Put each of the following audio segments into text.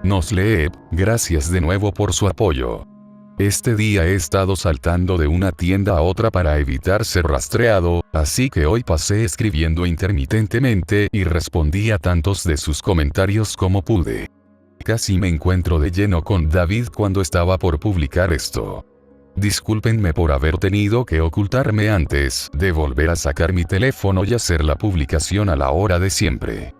Nosleep, gracias de nuevo por su apoyo. Este día he estado saltando de una tienda a otra para evitar ser rastreado, así que hoy pasé escribiendo intermitentemente y respondí a tantos de sus comentarios como pude. Casi me encuentro de lleno con David cuando estaba por publicar esto. Discúlpenme por haber tenido que ocultarme antes de volver a sacar mi teléfono y hacer la publicación a la hora de siempre.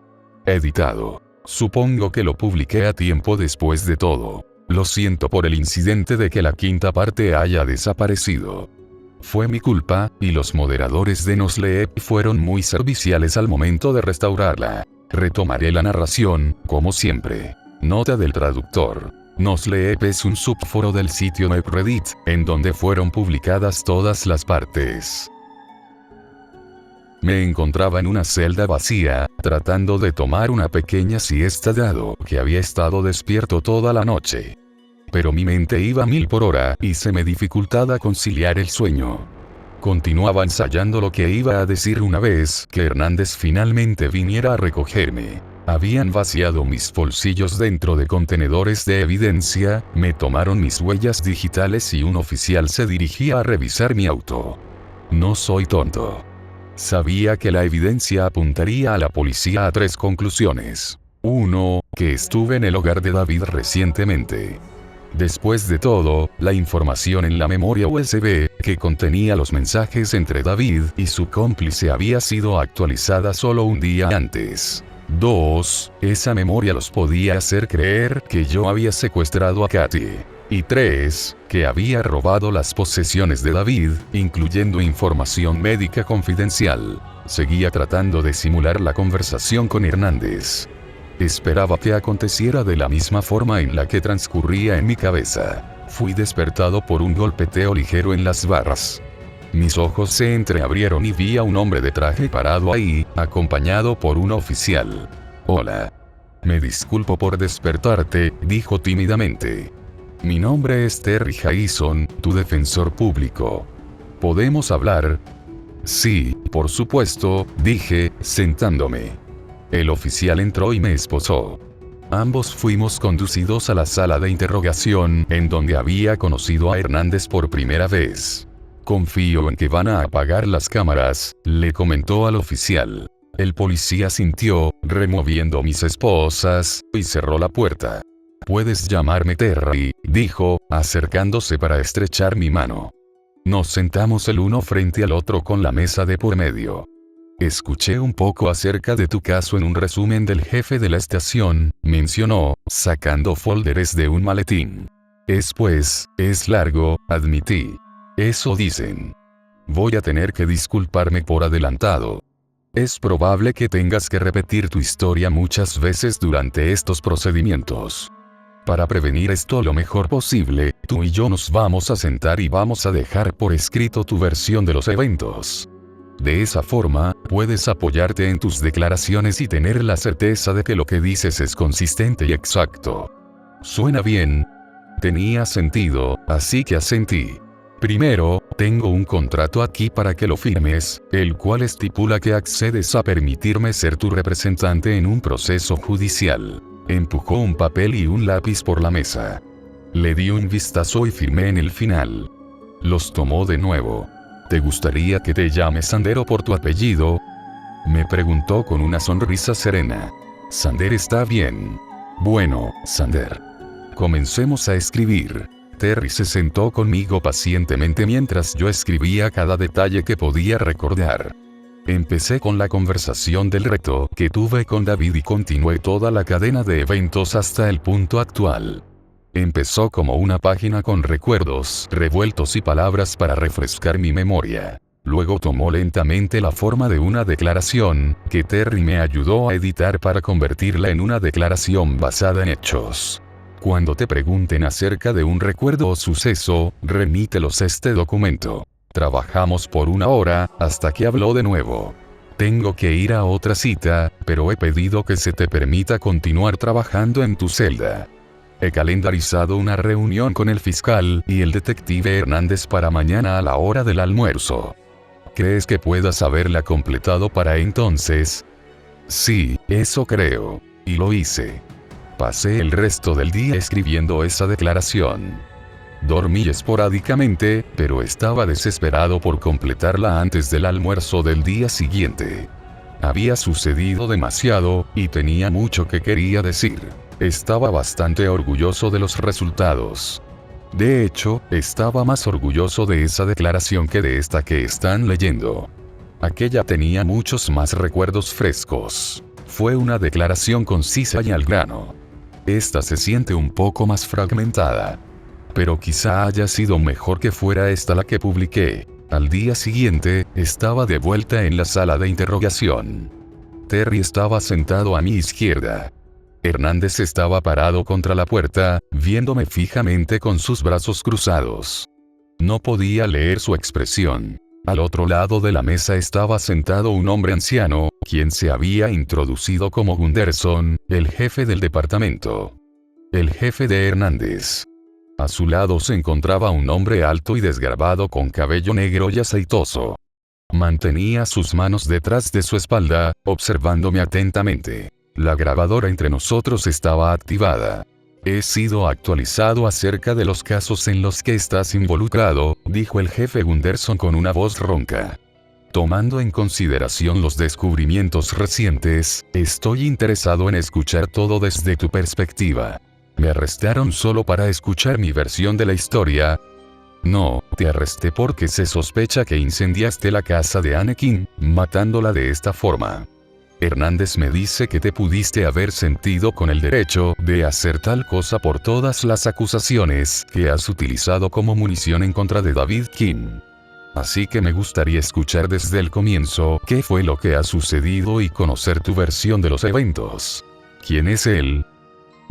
Editado. Supongo que lo publiqué a tiempo después de todo. Lo siento por el incidente de que la quinta parte haya desaparecido. Fue mi culpa, y los moderadores de Nosleep fueron muy serviciales al momento de restaurarla. Retomaré la narración, como siempre. Nota del traductor. Nosleep es un subforo del sitio MapReddit, en donde fueron publicadas todas las partes. Me encontraba en una celda vacía, tratando de tomar una pequeña siesta dado que había estado despierto toda la noche. Pero mi mente iba a 1000 por hora y se me dificultaba conciliar el sueño. Continuaba ensayando lo que iba a decir una vez que Hernández finalmente viniera a recogerme. Habían vaciado mis bolsillos dentro de contenedores de evidencia, me tomaron mis huellas digitales y un oficial se dirigía a revisar mi auto. No soy tonto. Sabía que la evidencia apuntaría a la policía a 3 conclusiones. 1. Que estuve en el hogar de David recientemente. Después de todo, la información en la memoria USB, que contenía los mensajes entre David y su cómplice había sido actualizada solo un día antes. 2. Esa memoria los podía hacer creer que yo había secuestrado a Katy. Y 3. Que había robado las posesiones de David, incluyendo información médica confidencial. Seguía tratando de simular la conversación con Hernández. Esperaba que aconteciera de la misma forma en la que transcurría en mi cabeza. Fui despertado por un golpeteo ligero en las barras. Mis ojos se entreabrieron y vi a un hombre de traje parado ahí, acompañado por un oficial. Hola. Me disculpo por despertarte, dijo tímidamente. Mi nombre es Terry Jason, tu defensor público. ¿Podemos hablar? Sí, por supuesto, dije, sentándome. El oficial entró y me esposó. Ambos fuimos conducidos a la sala de interrogación, en donde había conocido a Hernández por primera vez. Confío en que van a apagar las cámaras, le comentó al oficial. El policía sintió, removiendo mis esposas, y cerró la puerta. Puedes llamarme Terry, dijo, acercándose para estrechar mi mano. Nos sentamos el uno frente al otro con la mesa de por medio. Escuché un poco acerca de tu caso en un resumen del jefe de la estación, mencionó, sacando folders de un maletín. Es largo, admití. Eso dicen. Voy a tener que disculparme por adelantado. Es probable que tengas que repetir tu historia muchas veces durante estos procedimientos. Para prevenir esto lo mejor posible, tú y yo nos vamos a sentar y vamos a dejar por escrito tu versión de los eventos. De esa forma, puedes apoyarte en tus declaraciones y tener la certeza de que lo que dices es consistente y exacto. ¿Suena bien? Tenía sentido, así que asentí. Primero, tengo un contrato aquí para que lo firmes, el cual estipula que accedes a permitirme ser tu representante en un proceso judicial. Empujó un papel y un lápiz por la mesa. Le di un vistazo y firmé en el final. Los tomó de nuevo. ¿Te gustaría que te llame Sandero por tu apellido? Me preguntó con una sonrisa serena. Sander está bien. Bueno, Sander. Comencemos a escribir. Terry se sentó conmigo pacientemente mientras yo escribía cada detalle que podía recordar. Empecé con la conversación del reto que tuve con David y continué toda la cadena de eventos hasta el punto actual. Empezó como una página con recuerdos revueltos y palabras para refrescar mi memoria. Luego tomó lentamente la forma de una declaración, que Terry me ayudó a editar para convertirla en una declaración basada en hechos. Cuando te pregunten acerca de un recuerdo o suceso, remítelos a este documento. Trabajamos por 1 hora, hasta que habló de nuevo. Tengo que ir a otra cita, pero he pedido que se te permita continuar trabajando en tu celda. He calendarizado una reunión con el fiscal y el detective Hernández para mañana a la hora del almuerzo. ¿Crees que puedas haberla completado para entonces? Sí, eso creo. Y lo hice. Pasé el resto del día escribiendo esa declaración. Dormí esporádicamente, pero estaba desesperado por completarla antes del almuerzo del día siguiente. Había sucedido demasiado, y tenía mucho que quería decir. Estaba bastante orgulloso de los resultados. De hecho, estaba más orgulloso de esa declaración que de esta que están leyendo. Aquella tenía muchos más recuerdos frescos. Fue una declaración concisa y al grano. Esta se siente un poco más fragmentada. Pero quizá haya sido mejor que fuera esta la que publiqué. Al día siguiente, estaba de vuelta en la sala de interrogación. Terry estaba sentado a mi izquierda. Hernández estaba parado contra la puerta, viéndome fijamente con sus brazos cruzados. No podía leer su expresión. Al otro lado de la mesa estaba sentado un hombre anciano, quien se había introducido como Gunderson, el jefe del departamento. El jefe de Hernández. A su lado se encontraba un hombre alto y desgarbado con cabello negro y aceitoso. Mantenía sus manos detrás de su espalda, observándome atentamente. La grabadora entre nosotros estaba activada. He sido actualizado acerca de los casos en los que estás involucrado, dijo el jefe Gunderson con una voz ronca. Tomando en consideración los descubrimientos recientes, estoy interesado en escuchar todo desde tu perspectiva. ¿Me arrestaron solo para escuchar mi versión de la historia? No, te arresté porque se sospecha que incendiaste la casa de Anakin, matándola de esta forma. Hernández me dice que te pudiste haber sentido con el derecho de hacer tal cosa por todas las acusaciones que has utilizado como munición en contra de David King. Así que me gustaría escuchar desde el comienzo qué fue lo que ha sucedido y conocer tu versión de los eventos. ¿Quién es él?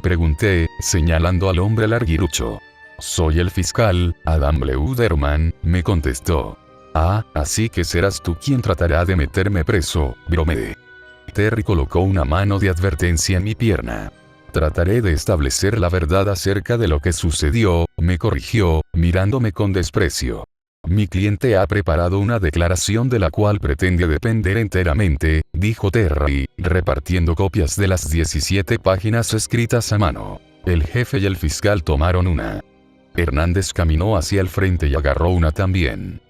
Pregunté, señalando al hombre larguirucho. Soy el fiscal, Adam Leuderman, me contestó. Ah, así que serás tú quien tratará de meterme preso, bromeé. Terry colocó una mano de advertencia en mi pierna. Trataré de establecer la verdad acerca de lo que sucedió, me corrigió, mirándome con desprecio. Mi cliente ha preparado una declaración de la cual pretende depender enteramente, dijo Terry, repartiendo copias de las 17 páginas escritas a mano. El jefe y el fiscal tomaron una. Hernández caminó hacia el frente y agarró una también.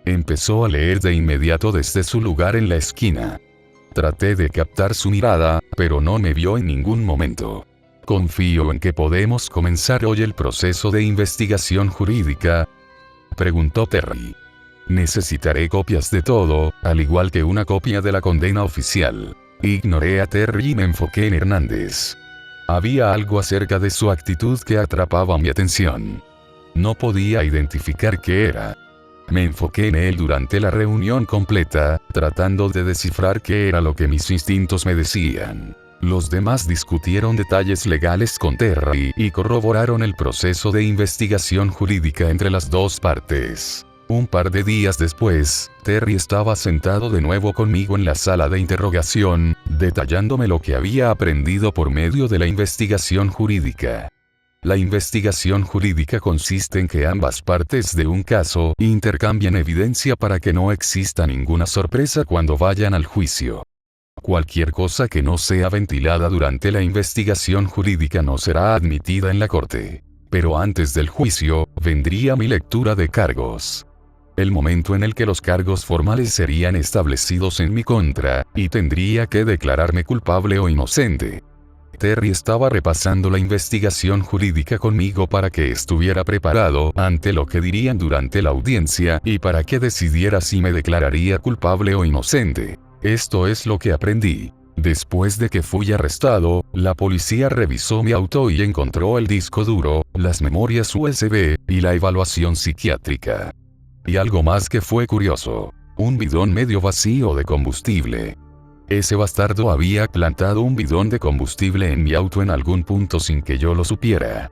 Empezó a leer de inmediato desde su lugar en la esquina. Traté de captar su mirada, pero no me vio en ningún momento. Confío en que podemos comenzar hoy el proceso de investigación jurídica, preguntó Terry. Necesitaré copias de todo, al igual que una copia de la condena oficial. Ignoré a Terry y me enfoqué en Hernández. Había algo acerca de su actitud que atrapaba mi atención. No podía identificar qué era. Me enfoqué en él durante la reunión completa, tratando de descifrar qué era lo que mis instintos me decían. Los demás discutieron detalles legales con Terry y corroboraron el proceso de investigación jurídica entre las dos partes. Un par de días después, Terry estaba sentado de nuevo conmigo en la sala de interrogación, detallándome lo que había aprendido por medio de la investigación jurídica. La investigación jurídica consiste en que ambas partes de un caso intercambian evidencia para que no exista ninguna sorpresa cuando vayan al juicio. Cualquier cosa que no sea ventilada durante la investigación jurídica no será admitida en la corte. Pero antes del juicio, vendría mi lectura de cargos. El momento en el que los cargos formales serían establecidos en mi contra, y tendría que declararme culpable o inocente. Terry estaba repasando la investigación jurídica conmigo para que estuviera preparado ante lo que dirían durante la audiencia y para que decidiera si me declararía culpable o inocente. Esto es lo que aprendí. Después de que fui arrestado, la policía revisó mi auto y encontró el disco duro, las memorias USB y la evaluación psiquiátrica. Y algo más que fue curioso. Un bidón medio vacío de combustible. Ese bastardo había plantado un bidón de combustible en mi auto en algún punto sin que yo lo supiera.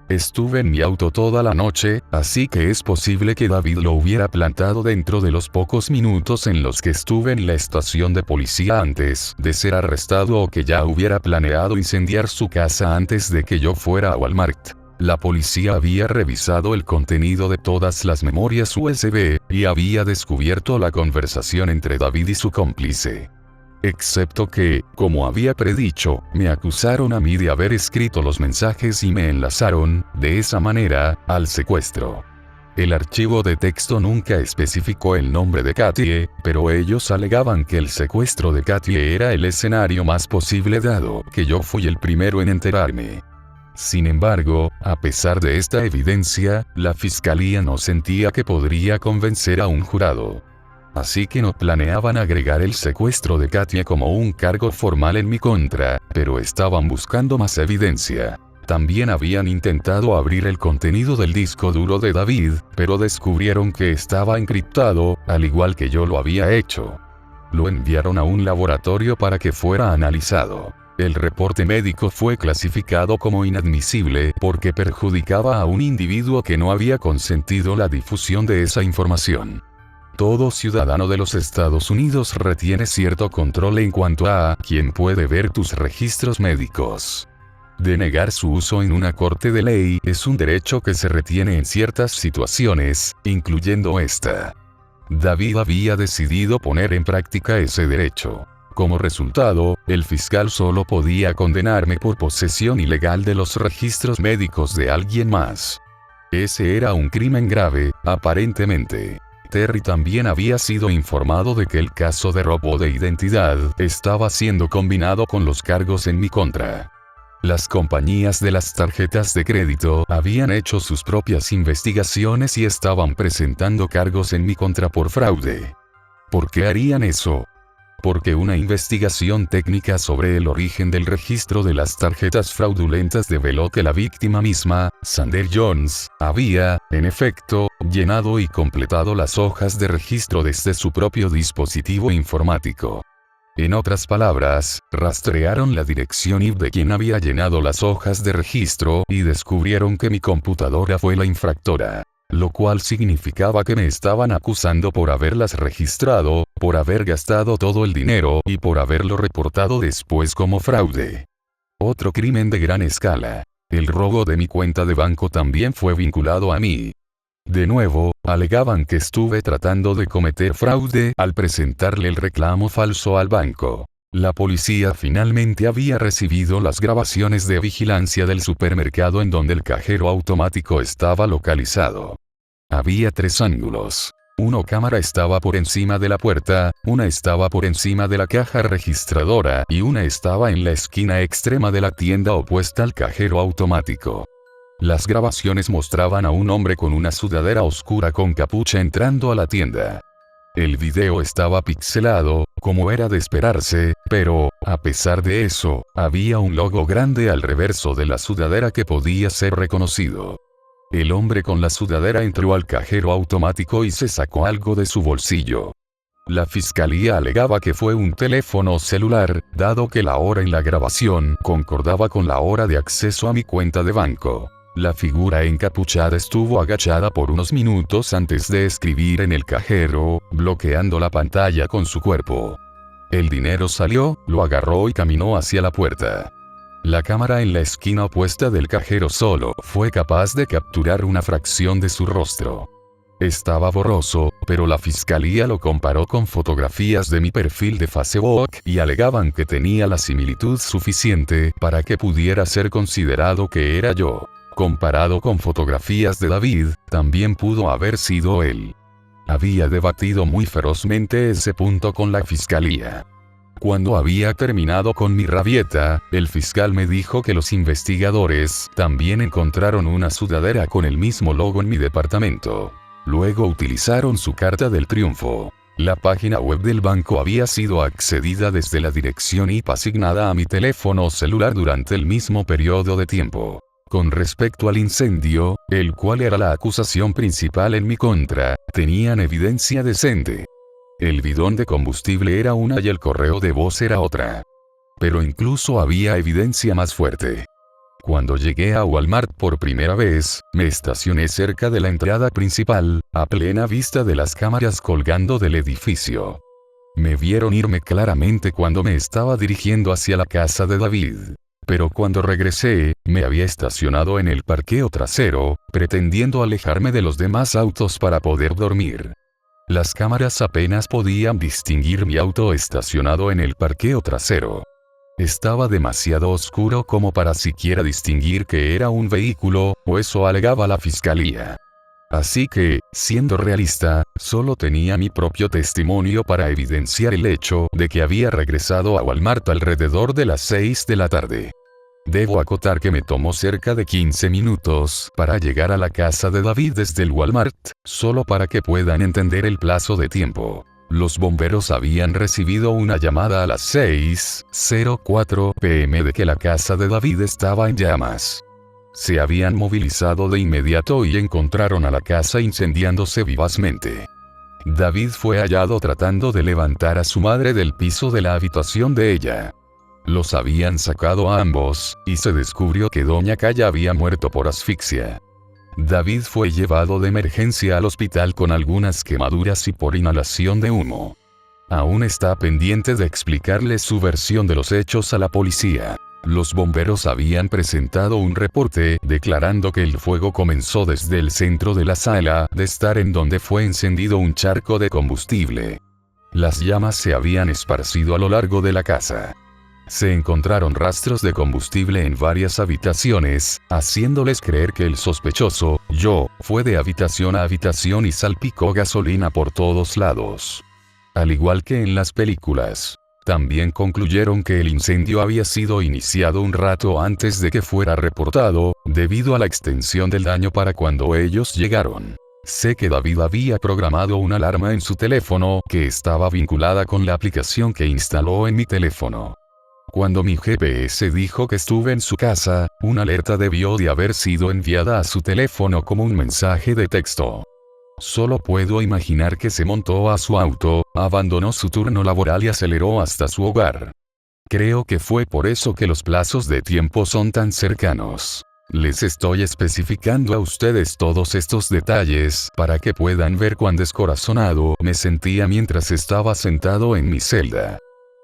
Estuve en mi auto toda la noche, así que es posible que David lo hubiera plantado dentro de los pocos minutos en los que estuve en la estación de policía antes de ser arrestado o que ya hubiera planeado incendiar su casa antes de que yo fuera a Walmart. La policía había revisado el contenido de todas las memorias USB y había descubierto la conversación entre David y su cómplice. Excepto que, como había predicho, me acusaron a mí de haber escrito los mensajes y me enlazaron, de esa manera, al secuestro. El archivo de texto nunca especificó el nombre de Katie, pero ellos alegaban que el secuestro de Katie era el escenario más posible dado que yo fui el primero en enterarme. Sin embargo, a pesar de esta evidencia, la fiscalía no sentía que podría convencer a un jurado. Así que no planeaban agregar el secuestro de Katie como un cargo formal en mi contra, pero estaban buscando más evidencia. También habían intentado abrir el contenido del disco duro de David, pero descubrieron que estaba encriptado, al igual que yo lo había hecho. Lo enviaron a un laboratorio para que fuera analizado. El reporte médico fue clasificado como inadmisible porque perjudicaba a un individuo que no había consentido la difusión de esa información. Todo ciudadano de los Estados Unidos retiene cierto control en cuanto a quién puede ver tus registros médicos. Denegar su uso en una corte de ley es un derecho que se retiene en ciertas situaciones, incluyendo esta. David había decidido poner en práctica ese derecho. Como resultado, el fiscal solo podía condenarme por posesión ilegal de los registros médicos de alguien más. Ese era un crimen grave, aparentemente. Terry también había sido informado de que el caso de robo de identidad estaba siendo combinado con los cargos en mi contra. Las compañías de las tarjetas de crédito habían hecho sus propias investigaciones y estaban presentando cargos en mi contra por fraude. ¿Por qué harían eso? Porque una investigación técnica sobre el origen del registro de las tarjetas fraudulentas develó que la víctima misma, Sander Jones, había, en efecto, llenado y completado las hojas de registro desde su propio dispositivo informático. En otras palabras, rastrearon la dirección IP de quien había llenado las hojas de registro y descubrieron que mi computadora fue la infractora. Lo cual significaba que me estaban acusando por haberlas registrado, por haber gastado todo el dinero y por haberlo reportado después como fraude. Otro crimen de gran escala. El robo de mi cuenta de banco también fue vinculado a mí. De nuevo, alegaban que estuve tratando de cometer fraude al presentarle el reclamo falso al banco. La policía finalmente había recibido las grabaciones de vigilancia del supermercado en donde el cajero automático estaba localizado. Había 3 ángulos. Una cámara estaba por encima de la puerta, una estaba por encima de la caja registradora y una estaba en la esquina extrema de la tienda opuesta al cajero automático. Las grabaciones mostraban a un hombre con una sudadera oscura con capucha entrando a la tienda. El video estaba pixelado, como era de esperarse, pero, a pesar de eso, había un logo grande al reverso de la sudadera que podía ser reconocido. El hombre con la sudadera entró al cajero automático y se sacó algo de su bolsillo. La fiscalía alegaba que fue un teléfono celular, dado que la hora en la grabación concordaba con la hora de acceso a mi cuenta de banco. La figura encapuchada estuvo agachada por unos minutos antes de escribir en el cajero, bloqueando la pantalla con su cuerpo. El dinero salió, lo agarró y caminó hacia la puerta. La cámara en la esquina opuesta del cajero solo fue capaz de capturar una fracción de su rostro. Estaba borroso, pero la fiscalía lo comparó con fotografías de mi perfil de Facebook y alegaban que tenía la similitud suficiente para que pudiera ser considerado que era yo. Comparado con fotografías de David, también pudo haber sido él. Había debatido muy ferozmente ese punto con la fiscalía. Cuando había terminado con mi rabieta, el fiscal me dijo que los investigadores también encontraron una sudadera con el mismo logo en mi departamento. Luego utilizaron su carta del triunfo. La página web del banco había sido accedida desde la dirección IP asignada a mi teléfono celular durante el mismo periodo de tiempo. Con respecto al incendio, el cual era la acusación principal en mi contra, tenían evidencia decente. El bidón de combustible era una y el correo de voz era otra. Pero incluso había evidencia más fuerte. Cuando llegué a Walmart por primera vez, me estacioné cerca de la entrada principal, a plena vista de las cámaras colgando del edificio. Me vieron irme claramente cuando me estaba dirigiendo hacia la casa de David. Pero cuando regresé, me había estacionado en el parqueo trasero, pretendiendo alejarme de los demás autos para poder dormir. Las cámaras apenas podían distinguir mi auto estacionado en el parqueo trasero. Estaba demasiado oscuro como para siquiera distinguir que era un vehículo, o eso alegaba la fiscalía. Así que, siendo realista, solo tenía mi propio testimonio para evidenciar el hecho de que había regresado a Walmart alrededor de las 6 de la tarde. Debo acotar que me tomó cerca de 15 minutos para llegar a la casa de David desde el Walmart, solo para que puedan entender el plazo de tiempo. Los bomberos habían recibido una llamada a las 6:04 p.m. de que la casa de David estaba en llamas. Se habían movilizado de inmediato y encontraron a la casa incendiándose vivazmente. David fue hallado tratando de levantar a su madre del piso de la habitación de ella. Los habían sacado a ambos, y se descubrió que Doña Calla había muerto por asfixia. David fue llevado de emergencia al hospital con algunas quemaduras y por inhalación de humo. Aún está pendiente de explicarle su versión de los hechos a la policía. Los bomberos habían presentado un reporte declarando que el fuego comenzó desde el centro de la sala de estar en donde fue encendido un charco de combustible. Las llamas se habían esparcido a lo largo de la casa. Se encontraron rastros de combustible en varias habitaciones, haciéndoles creer que el sospechoso, yo, fue de habitación a habitación y salpicó gasolina por todos lados. Al igual que en las películas. También concluyeron que el incendio había sido iniciado un rato antes de que fuera reportado, debido a la extensión del daño para cuando ellos llegaron. Sé que David había programado una alarma en su teléfono que estaba vinculada con la aplicación que instaló en mi teléfono. Cuando mi GPS dijo que estuve en su casa, una alerta debió de haber sido enviada a su teléfono como un mensaje de texto. Solo puedo imaginar que se montó a su auto, abandonó su turno laboral y aceleró hasta su hogar. Creo que fue por eso que los plazos de tiempo son tan cercanos. Les estoy especificando a ustedes todos estos detalles para que puedan ver cuán descorazonado me sentía mientras estaba sentado en mi celda.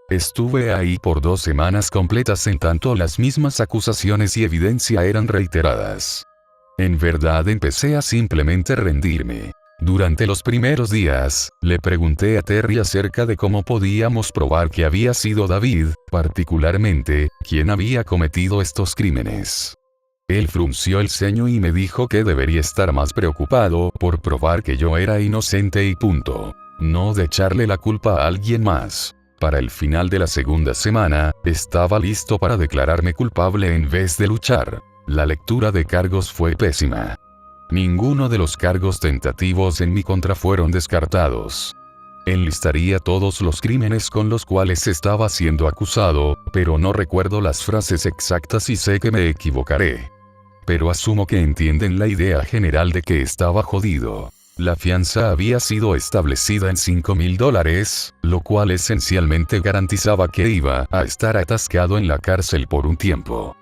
Estuve ahí por 2 semanas completas en tanto las mismas acusaciones y evidencia eran reiteradas. En verdad empecé a simplemente rendirme. Durante los primeros días, le pregunté a Terry acerca de cómo podíamos probar que había sido David, particularmente, quien había cometido estos crímenes. Él frunció el ceño y me dijo que debería estar más preocupado por probar que yo era inocente y punto. No de echarle la culpa a alguien más. Para el final de la segunda semana, estaba listo para declararme culpable en vez de luchar. La lectura de cargos fue pésima. Ninguno de los cargos tentativos en mi contra fueron descartados. Enlistaría todos los crímenes con los cuales estaba siendo acusado, pero no recuerdo las frases exactas y sé que me equivocaré. Pero asumo que entienden la idea general de que estaba jodido. La fianza había sido establecida en $5,000, lo cual esencialmente garantizaba que iba a estar atascado en la cárcel por un tiempo.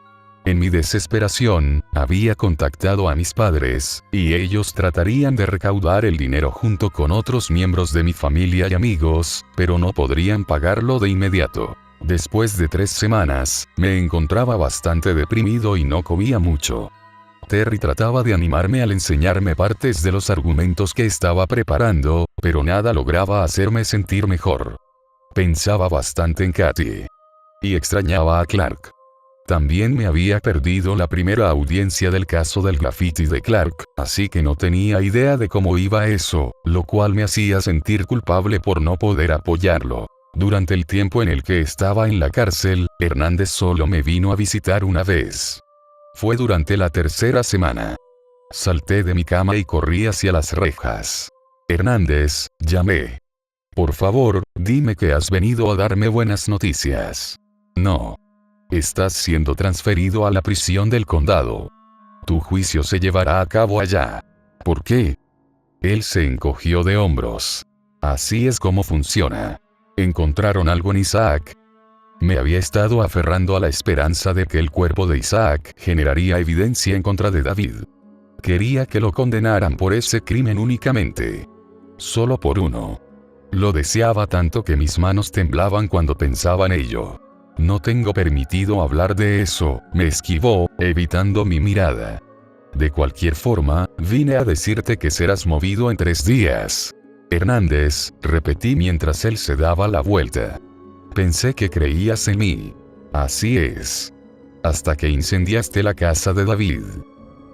En mi desesperación, había contactado a mis padres, y ellos tratarían de recaudar el dinero junto con otros miembros de mi familia y amigos, pero no podrían pagarlo de inmediato. Después de 3 semanas, me encontraba bastante deprimido y no comía mucho. Terry trataba de animarme al enseñarme partes de los argumentos que estaba preparando, pero nada lograba hacerme sentir mejor. Pensaba bastante en Katy. Y extrañaba a Clark. También me había perdido la primera audiencia del caso del graffiti de Clark, así que no tenía idea de cómo iba eso, lo cual me hacía sentir culpable por no poder apoyarlo. Durante el tiempo en el que estaba en la cárcel, Hernández solo me vino a visitar una vez. Fue durante la 3ª semana. Salté de mi cama y corrí hacia las rejas. Hernández, llamé. Por favor, dime que has venido a darme buenas noticias. No. Estás siendo transferido a la prisión del condado. Tu juicio se llevará a cabo allá. ¿Por qué? Él se encogió de hombros. Así es como funciona. ¿Encontraron algo en Isaac? Me había estado aferrando a la esperanza de que el cuerpo de Isaac generaría evidencia en contra de David. Quería que lo condenaran por ese crimen únicamente. Solo por uno. Lo deseaba tanto que mis manos temblaban cuando pensaba en ello. No tengo permitido hablar de eso, me esquivó, evitando mi mirada. De cualquier forma, vine a decirte que serás movido en 3 días. Hernández, repetí mientras él se daba la vuelta. Pensé que creías en mí. Así es. Hasta que incendiaste la casa de David.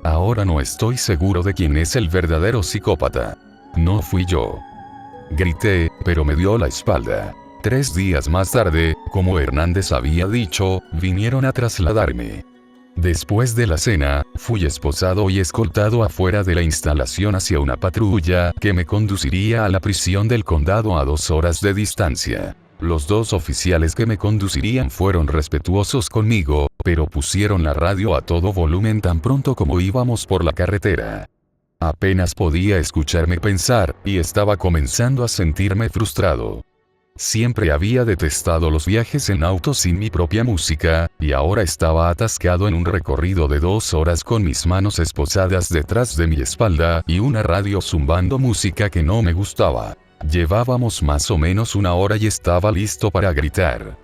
Ahora no estoy seguro de quién es el verdadero psicópata. No fui yo. Grité, pero me dio la espalda. 3 días más tarde, como Hernández había dicho, vinieron a trasladarme. Después de la cena, fui esposado y escoltado afuera de la instalación hacia una patrulla que me conduciría a la prisión del condado a 2 horas de distancia. Los 2 oficiales que me conducirían fueron respetuosos conmigo, pero pusieron la radio a todo volumen tan pronto como íbamos por la carretera. Apenas podía escucharme pensar, y estaba comenzando a sentirme frustrado. Siempre había detestado los viajes en auto sin mi propia música, y ahora estaba atascado en un recorrido de 2 horas con mis manos esposadas detrás de mi espalda y una radio zumbando música que no me gustaba. Llevábamos más o menos 1 hora y estaba listo para gritar.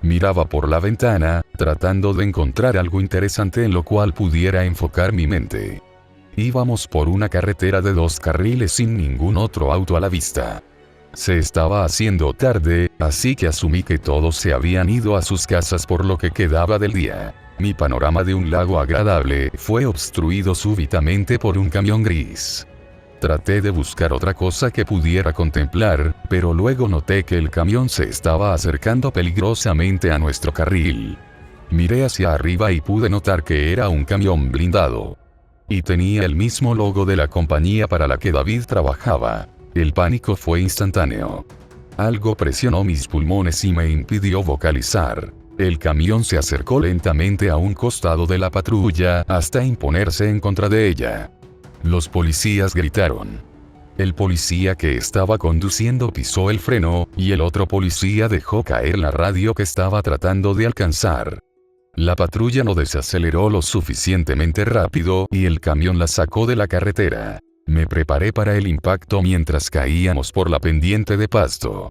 Miraba por la ventana, tratando de encontrar algo interesante en lo cual pudiera enfocar mi mente. Íbamos por una carretera de 2 carriles sin ningún otro auto a la vista. Se estaba haciendo tarde, así que asumí que todos se habían ido a sus casas por lo que quedaba del día. Mi panorama de un lago agradable fue obstruido súbitamente por un camión gris. Traté de buscar otra cosa que pudiera contemplar, pero luego noté que el camión se estaba acercando peligrosamente a nuestro carril. Miré hacia arriba y pude notar que era un camión blindado. Y tenía el mismo logo de la compañía para la que David trabajaba. El pánico fue instantáneo. Algo presionó mis pulmones y me impidió vocalizar. El camión se acercó lentamente a un costado de la patrulla hasta imponerse en contra de ella. Los policías gritaron. El policía que estaba conduciendo pisó el freno, y el otro policía dejó caer la radio que estaba tratando de alcanzar. La patrulla no desaceleró lo suficientemente rápido y el camión la sacó de la carretera. Me preparé para el impacto mientras caíamos por la pendiente de pasto.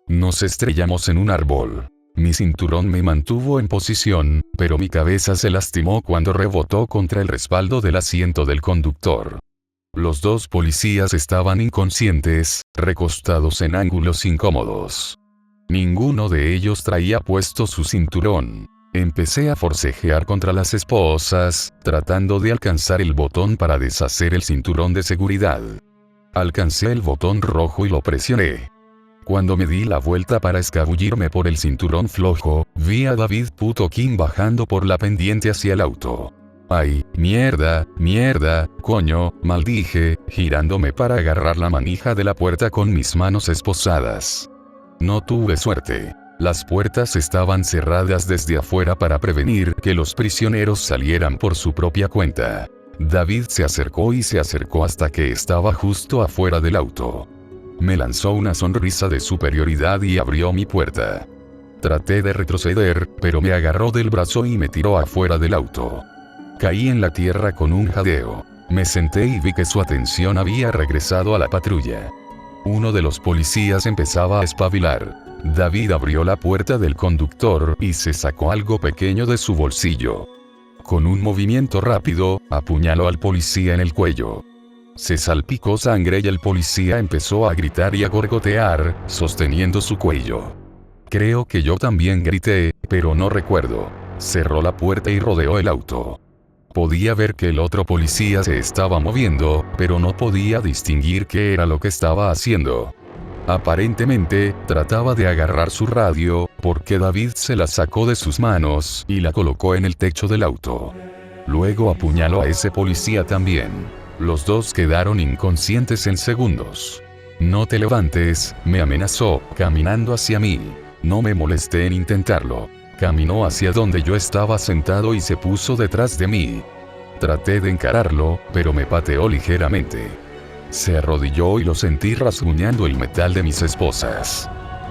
Nos estrellamos en un árbol. Mi cinturón me mantuvo en posición, pero mi cabeza se lastimó cuando rebotó contra el respaldo del asiento del conductor. Los 2 policías estaban inconscientes, recostados en ángulos incómodos. Ninguno de ellos traía puesto su cinturón. Empecé a forcejear contra las esposas, tratando de alcanzar el botón para deshacer el cinturón de seguridad. Alcancé el botón rojo y lo presioné. Cuando me di la vuelta para escabullirme por el cinturón flojo, vi a David King bajando por la pendiente hacia el auto. ¡Ay, mierda, coño!, maldije, girándome para agarrar la manija de la puerta con mis manos esposadas. No tuve suerte. Las puertas estaban cerradas desde afuera para prevenir que los prisioneros salieran por su propia cuenta. David se acercó hasta que estaba justo afuera del auto. Me lanzó una sonrisa de superioridad y abrió mi puerta. Traté de retroceder, pero me agarró del brazo y me tiró afuera del auto. Caí en la tierra con un jadeo. Me senté y vi que su atención había regresado a la patrulla. Uno de los policías empezaba a espabilar. David abrió la puerta del conductor y se sacó algo pequeño de su bolsillo. Con un movimiento rápido, apuñaló al policía en el cuello. Se salpicó sangre y el policía empezó a gritar y a gorgotear, sosteniendo su cuello. Creo que yo también grité, pero no recuerdo. Cerró la puerta y rodeó el auto. Podía ver que el otro policía se estaba moviendo, pero no podía distinguir qué era lo que estaba haciendo. Aparentemente, trataba de agarrar su radio, porque David se la sacó de sus manos y la colocó en el techo del auto. Luego apuñaló a ese policía también. Los 2 quedaron inconscientes en segundos. No te levantes, me amenazó, caminando hacia mí. No me molesté en intentarlo. Caminó hacia donde yo estaba sentado y se puso detrás de mí. Traté de encararlo, pero me pateó ligeramente. Se arrodilló y lo sentí rasguñando el metal de mis esposas.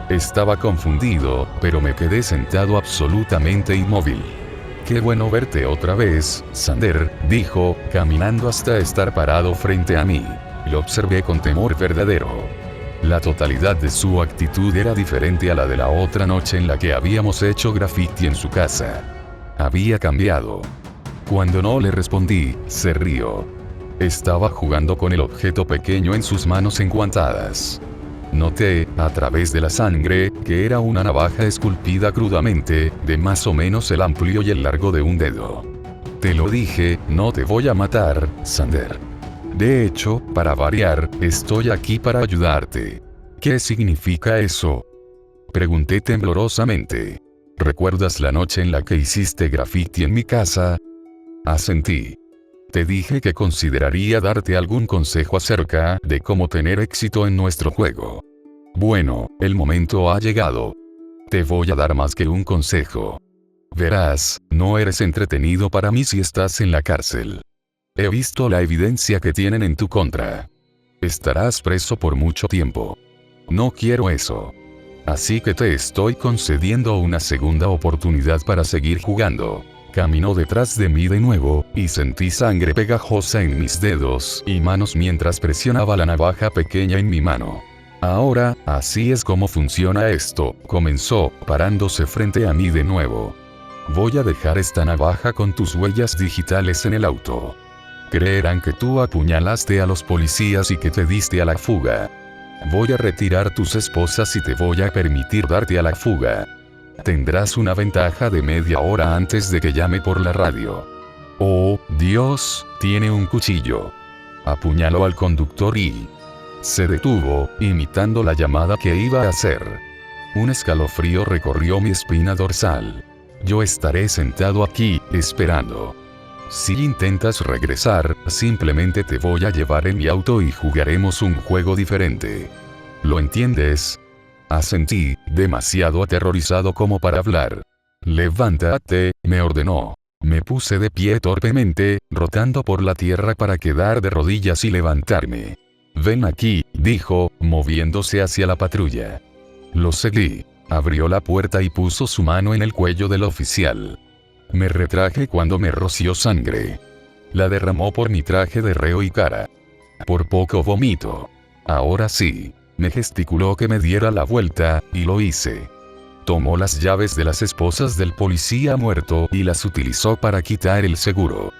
Estaba confundido, pero me quedé sentado absolutamente inmóvil. «Qué bueno verte otra vez, Sander», dijo, caminando hasta estar parado frente a mí. Lo observé con temor verdadero. La totalidad de su actitud era diferente a la de la otra noche en la que habíamos hecho graffiti en su casa. Había cambiado. Cuando no le respondí, se rió. Estaba jugando con el objeto pequeño en sus manos enguantadas. Noté, a través de la sangre, que era una navaja esculpida crudamente, de más o menos el amplio y el largo de un dedo. Te lo dije, no te voy a matar, Sander. De hecho, para variar, estoy aquí para ayudarte. ¿Qué significa eso? Pregunté temblorosamente. ¿Recuerdas la noche en la que hiciste graffiti en mi casa? Asentí. Te dije que consideraría darte algún consejo acerca de cómo tener éxito en nuestro juego. Bueno, el momento ha llegado. Te voy a dar más que un consejo. Verás, no eres entretenido para mí si estás en la cárcel. He visto la evidencia que tienen en tu contra. Estarás preso por mucho tiempo. No quiero eso. Así que te estoy concediendo una segunda oportunidad para seguir jugando. Caminó detrás de mí de nuevo, y sentí sangre pegajosa en mis dedos y manos mientras presionaba la navaja pequeña en mi mano. Ahora, así es como funciona esto, comenzó, parándose frente a mí de nuevo. Voy a dejar esta navaja con tus huellas digitales en el auto. Creerán que tú apuñalaste a los policías y que te diste a la fuga. Voy a retirar tus esposas y te voy a permitir darte a la fuga. Tendrás una ventaja de media hora antes de que llame por la radio. Oh, Dios, tiene un cuchillo. Apuñaló al conductor y se detuvo, imitando la llamada que iba a hacer. Un escalofrío recorrió mi espina dorsal. Yo estaré sentado aquí, esperando. Si intentas regresar, simplemente te voy a llevar en mi auto y jugaremos un juego diferente. ¿Lo entiendes? Asentí, demasiado aterrorizado como para hablar. Levántate, me ordenó. Me puse de pie torpemente, rotando por la tierra para quedar de rodillas y levantarme. Ven aquí, dijo, moviéndose hacia la patrulla. Lo seguí. Abrió la puerta y puso su mano en el cuello del oficial. Me retraje cuando me roció sangre. La derramó por mi traje de reo y cara. Por poco vomito. Ahora sí. Me gesticuló que me diera la vuelta, y lo hice. Tomó las llaves de las esposas del policía muerto y las utilizó para quitar el seguro.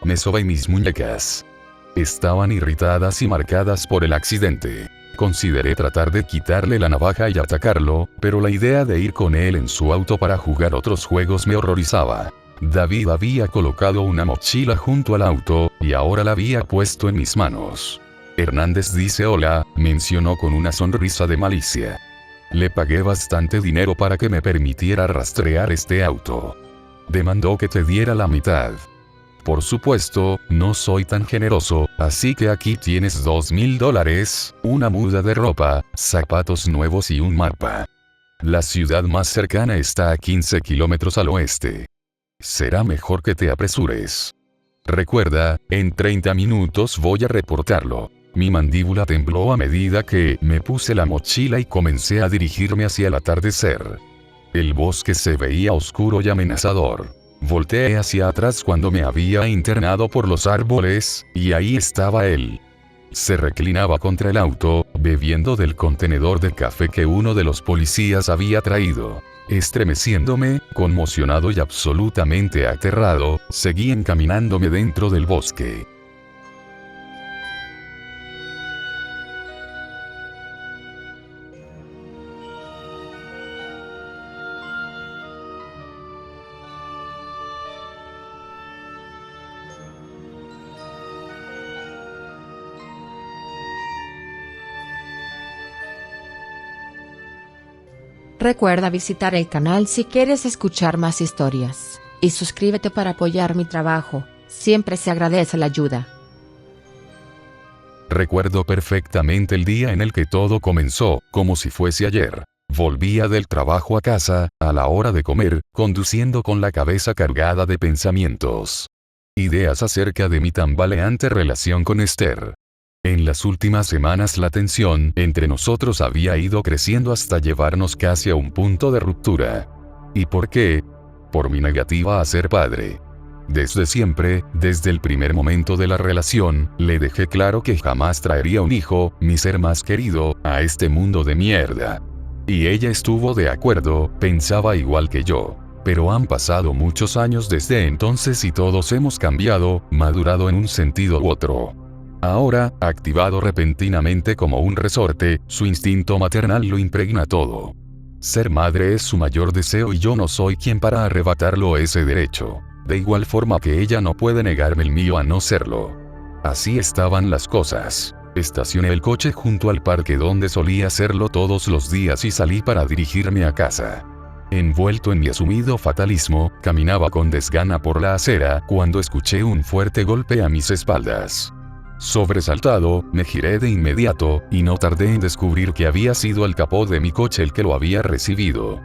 Me sobé mis muñecas. Estaban irritadas y marcadas por el accidente. Consideré tratar de quitarle la navaja y atacarlo, pero la idea de ir con él en su auto para jugar otros juegos me horrorizaba. David había colocado una mochila junto al auto, y ahora la había puesto en mis manos. Hernández dice hola, mencionó con una sonrisa de malicia. Le pagué bastante dinero para que me permitiera rastrear este auto. Demandó que te diera la mitad. Por supuesto, no soy tan generoso, así que aquí tienes $2,000, una muda de ropa, zapatos nuevos y un mapa. La ciudad más cercana está a 15 kilómetros al oeste. Será mejor que te apresures. Recuerda, en 30 minutos voy a reportarlo. Mi mandíbula tembló a medida que me puse la mochila y comencé a dirigirme hacia el atardecer. El bosque se veía oscuro y amenazador. Volteé hacia atrás cuando me había internado por los árboles, y ahí estaba él. Se reclinaba contra el auto, bebiendo del contenedor de café que uno de los policías había traído. Estremeciéndome, conmocionado y absolutamente aterrado, seguí encaminándome dentro del bosque. Recuerda visitar el canal si quieres escuchar más historias, y suscríbete para apoyar mi trabajo, siempre se agradece la ayuda. Recuerdo perfectamente el día en el que todo comenzó, como si fuese ayer. Volvía del trabajo a casa, a la hora de comer, conduciendo con la cabeza cargada de pensamientos. Ideas acerca de mi tambaleante relación con Esther. En las últimas semanas la tensión entre nosotros había ido creciendo hasta llevarnos casi a un punto de ruptura. ¿Y por qué? Por mi negativa a ser padre. Desde siempre, desde el primer momento de la relación, le dejé claro que jamás traería un hijo, mi ser más querido, a este mundo de mierda. Y ella estuvo de acuerdo, pensaba igual que yo. Pero han pasado muchos años desde entonces y todos hemos cambiado, madurado en un sentido u otro. Ahora, activado repentinamente como un resorte, su instinto maternal lo impregna todo. Ser madre es su mayor deseo y yo no soy quien para arrebatarlo ese derecho. De igual forma que ella no puede negarme el mío a no serlo. Así estaban las cosas. Estacioné el coche junto al parque donde solía hacerlo todos los días y salí para dirigirme a casa. Envuelto en mi asumido fatalismo, caminaba con desgana por la acera cuando escuché un fuerte golpe a mis espaldas. Sobresaltado, me giré de inmediato, y no tardé en descubrir que había sido el capó de mi coche el que lo había recibido.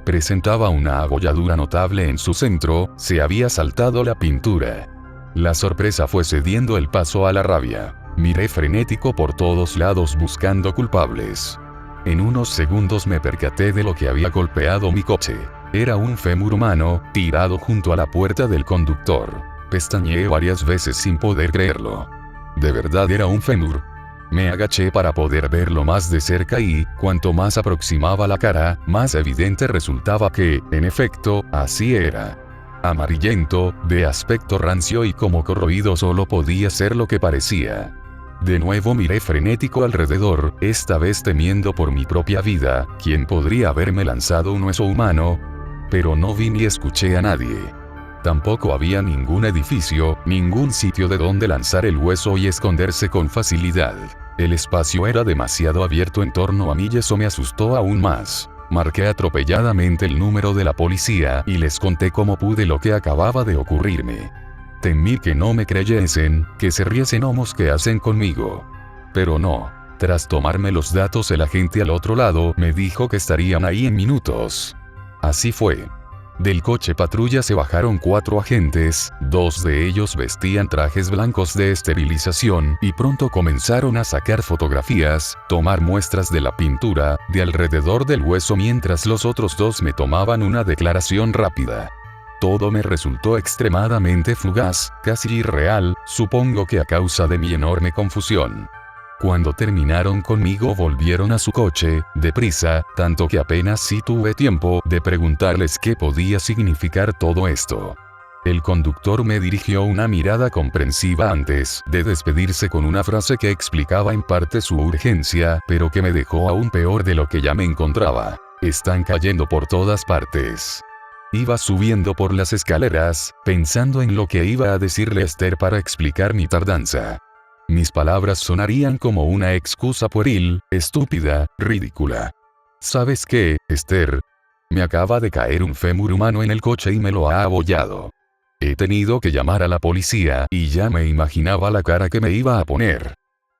Presentaba una abolladura notable en su centro, se había saltado la pintura. La sorpresa fue cediendo el paso a la rabia. Miré frenético por todos lados buscando culpables. En unos segundos me percaté de lo que había golpeado mi coche. Era un fémur humano, tirado junto a la puerta del conductor. Pestañeé varias veces sin poder creerlo. ¿De verdad era un fémur? Me agaché para poder verlo más de cerca y, cuanto más aproximaba la cara, más evidente resultaba que, en efecto, así era. Amarillento, de aspecto rancio y como corroído solo podía ser lo que parecía. De nuevo miré frenético alrededor, esta vez temiendo por mi propia vida, ¿quién podría haberme lanzado un hueso humano? Pero no vi ni escuché a nadie. Tampoco había ningún edificio, ningún sitio de donde lanzar el hueso y esconderse con facilidad. El espacio era demasiado abierto en torno a mí y eso me asustó aún más. Marqué atropelladamente el número de la policía y les conté como pude lo que acababa de ocurrirme. Temí que no me creyesen, que se riesen o mosqueasen conmigo. Pero no. Tras tomarme los datos, el agente al otro lado me dijo que estarían ahí en minutos. Así fue. Del coche patrulla se bajaron 4 agentes, 2 de ellos vestían trajes blancos de esterilización y pronto comenzaron a sacar fotografías, tomar muestras de la pintura, de alrededor del hueso mientras los otros 2 me tomaban una declaración rápida. Todo me resultó extremadamente fugaz, casi irreal, supongo que a causa de mi enorme confusión. Cuando terminaron conmigo volvieron a su coche, deprisa, tanto que apenas sí tuve tiempo de preguntarles qué podía significar todo esto. El conductor me dirigió una mirada comprensiva antes de despedirse con una frase que explicaba en parte su urgencia, pero que me dejó aún peor de lo que ya me encontraba. Están cayendo por todas partes. Iba subiendo por las escaleras, pensando en lo que iba a decirle a Esther para explicar mi tardanza. Mis palabras sonarían como una excusa pueril, estúpida, ridícula. ¿Sabes qué, Esther? Me acaba de caer un fémur humano en el coche y me lo ha abollado. He tenido que llamar a la policía y ya me imaginaba la cara que me iba a poner.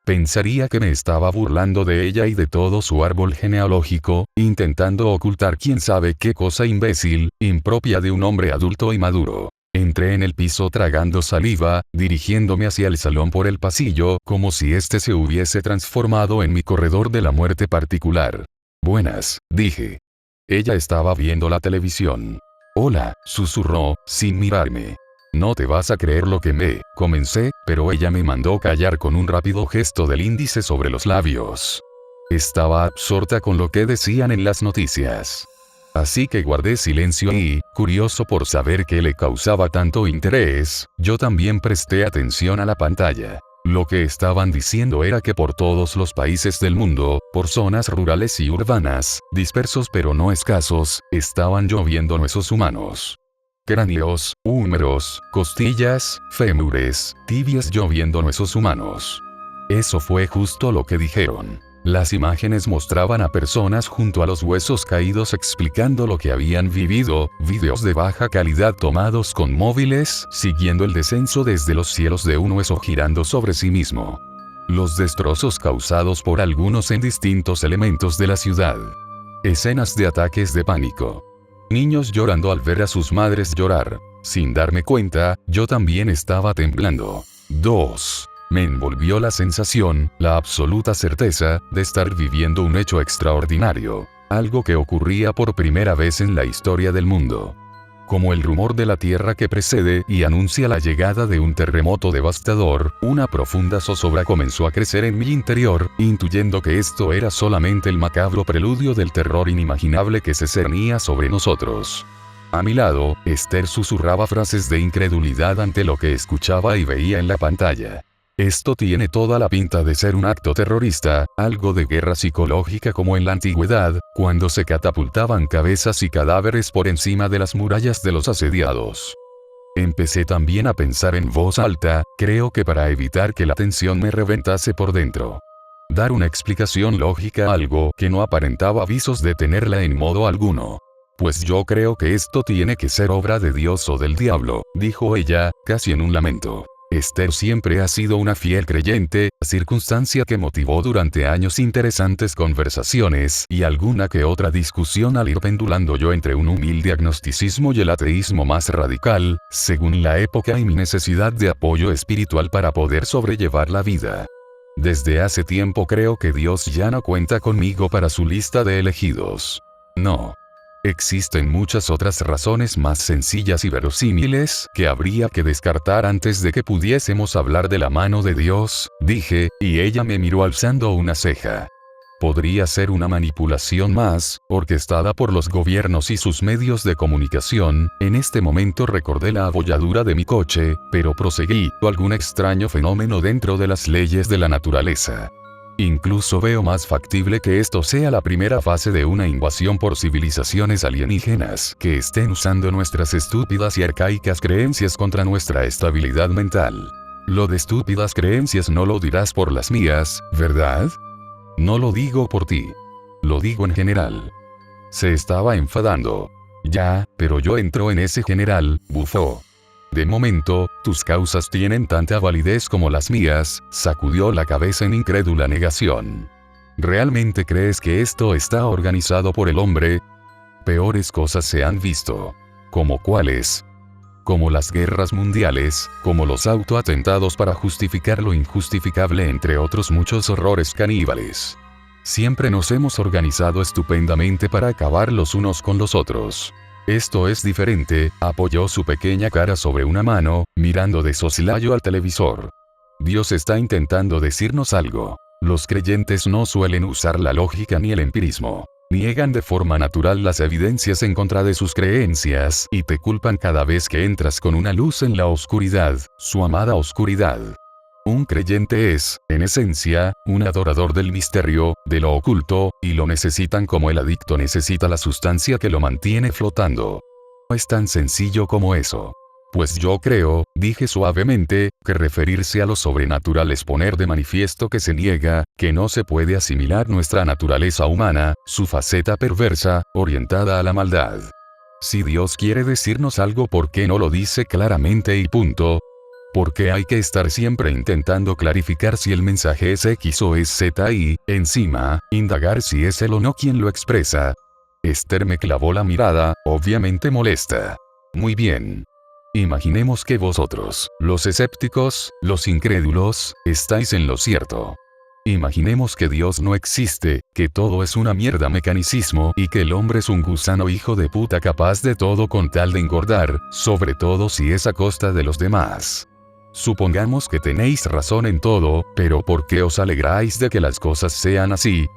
Pensaría que me estaba burlando de ella y de todo su árbol genealógico, intentando ocultar quién sabe qué cosa imbécil, impropia de un hombre adulto y maduro. Entré en el piso tragando saliva, dirigiéndome hacia el salón por el pasillo, como si este se hubiese transformado en mi corredor de la muerte particular. Buenas, dije. Ella estaba viendo la televisión. Hola, susurró, sin mirarme. No te vas a creer lo que me comencé, pero ella me mandó callar con un rápido gesto del índice sobre los labios. Estaba absorta con lo que decían en las noticias. Así que guardé silencio y, curioso por saber qué le causaba tanto interés, yo también presté atención a la pantalla. Lo que estaban diciendo era que por todos los países del mundo, por zonas rurales y urbanas, dispersos pero no escasos, estaban lloviendo huesos humanos. Cráneos, húmeros, costillas, fémures, tibias lloviendo huesos humanos. Eso fue justo lo que dijeron. Las imágenes mostraban a personas junto a los huesos caídos explicando lo que habían vivido, videos de baja calidad tomados con móviles, siguiendo el descenso desde los cielos de un hueso girando sobre sí mismo. Los destrozos causados por algunos en distintos elementos de la ciudad. Escenas de ataques de pánico. Niños llorando al ver a sus madres llorar. Sin darme cuenta, yo también estaba temblando. 2. Me envolvió la sensación, la absoluta certeza, de estar viviendo un hecho extraordinario. Algo que ocurría por primera vez en la historia del mundo. Como el rumor de la tierra que precede y anuncia la llegada de un terremoto devastador, una profunda zozobra comenzó a crecer en mi interior, intuyendo que esto era solamente el macabro preludio del terror inimaginable que se cernía sobre nosotros. A mi lado, Esther susurraba frases de incredulidad ante lo que escuchaba y veía en la pantalla. Esto tiene toda la pinta de ser un acto terrorista, algo de guerra psicológica como en la antigüedad, cuando se catapultaban cabezas y cadáveres por encima de las murallas de los asediados. Empecé también a pensar en voz alta, creo que para evitar que la tensión me reventase por dentro. Dar una explicación lógica a algo que no aparentaba visos de tenerla en modo alguno. Pues yo creo que esto tiene que ser obra de Dios o del diablo, dijo ella, casi en un lamento. Esther siempre ha sido una fiel creyente, circunstancia que motivó durante años interesantes conversaciones y alguna que otra discusión al ir pendulando yo entre un humilde agnosticismo y el ateísmo más radical, según la época y mi necesidad de apoyo espiritual para poder sobrellevar la vida. Desde hace tiempo creo que Dios ya no cuenta conmigo para su lista de elegidos. No. Existen muchas otras razones más sencillas y verosímiles que habría que descartar antes de que pudiésemos hablar de la mano de Dios, dije, y ella me miró alzando una ceja. Podría ser una manipulación más, orquestada por los gobiernos y sus medios de comunicación. En este momento recordé la abolladura de mi coche, pero proseguí, o algún extraño fenómeno dentro de las leyes de la naturaleza. Incluso veo más factible que esto sea la primera fase de una invasión por civilizaciones alienígenas que estén usando nuestras estúpidas y arcaicas creencias contra nuestra estabilidad mental. Lo de estúpidas creencias no lo dirás por las mías, ¿verdad? No lo digo por ti. Lo digo en general. Se estaba enfadando. Ya, pero yo entro en ese general, bufó. De momento, tus causas tienen tanta validez como las mías, sacudió la cabeza en incrédula negación. ¿Realmente crees que esto está organizado por el hombre? Peores cosas se han visto. ¿Como cuáles? Como las guerras mundiales, como los autoatentados para justificar lo injustificable, entre otros muchos horrores caníbales. Siempre nos hemos organizado estupendamente para acabar los unos con los otros. Esto es diferente, apoyó su pequeña cara sobre una mano, mirando de soslayo al televisor. Dios está intentando decirnos algo. Los creyentes no suelen usar la lógica ni el empirismo. Niegan de forma natural las evidencias en contra de sus creencias y te culpan cada vez que entras con una luz en la oscuridad, su amada oscuridad. Un creyente es, en esencia, un adorador del misterio, de lo oculto, y lo necesitan como el adicto necesita la sustancia que lo mantiene flotando. No es tan sencillo como eso. Pues yo creo, dije suavemente, que referirse a lo sobrenatural es poner de manifiesto que se niega, que no se puede asimilar nuestra naturaleza humana, su faceta perversa, orientada a la maldad. Si Dios quiere decirnos algo, ¿por qué no lo dice claramente y punto? ¿Por qué hay que estar siempre intentando clarificar si el mensaje es X o es Z y, encima, indagar si es él o no quien lo expresa? Esther me clavó la mirada, obviamente molesta. Muy bien. Imaginemos que vosotros, los escépticos, los incrédulos, estáis en lo cierto. Imaginemos que Dios no existe, que todo es una mierda mecanicismo y que el hombre es un gusano hijo de puta capaz de todo con tal de engordar, sobre todo si es a costa de los demás. Supongamos que tenéis razón en todo, pero ¿por qué os alegráis de que las cosas sean así?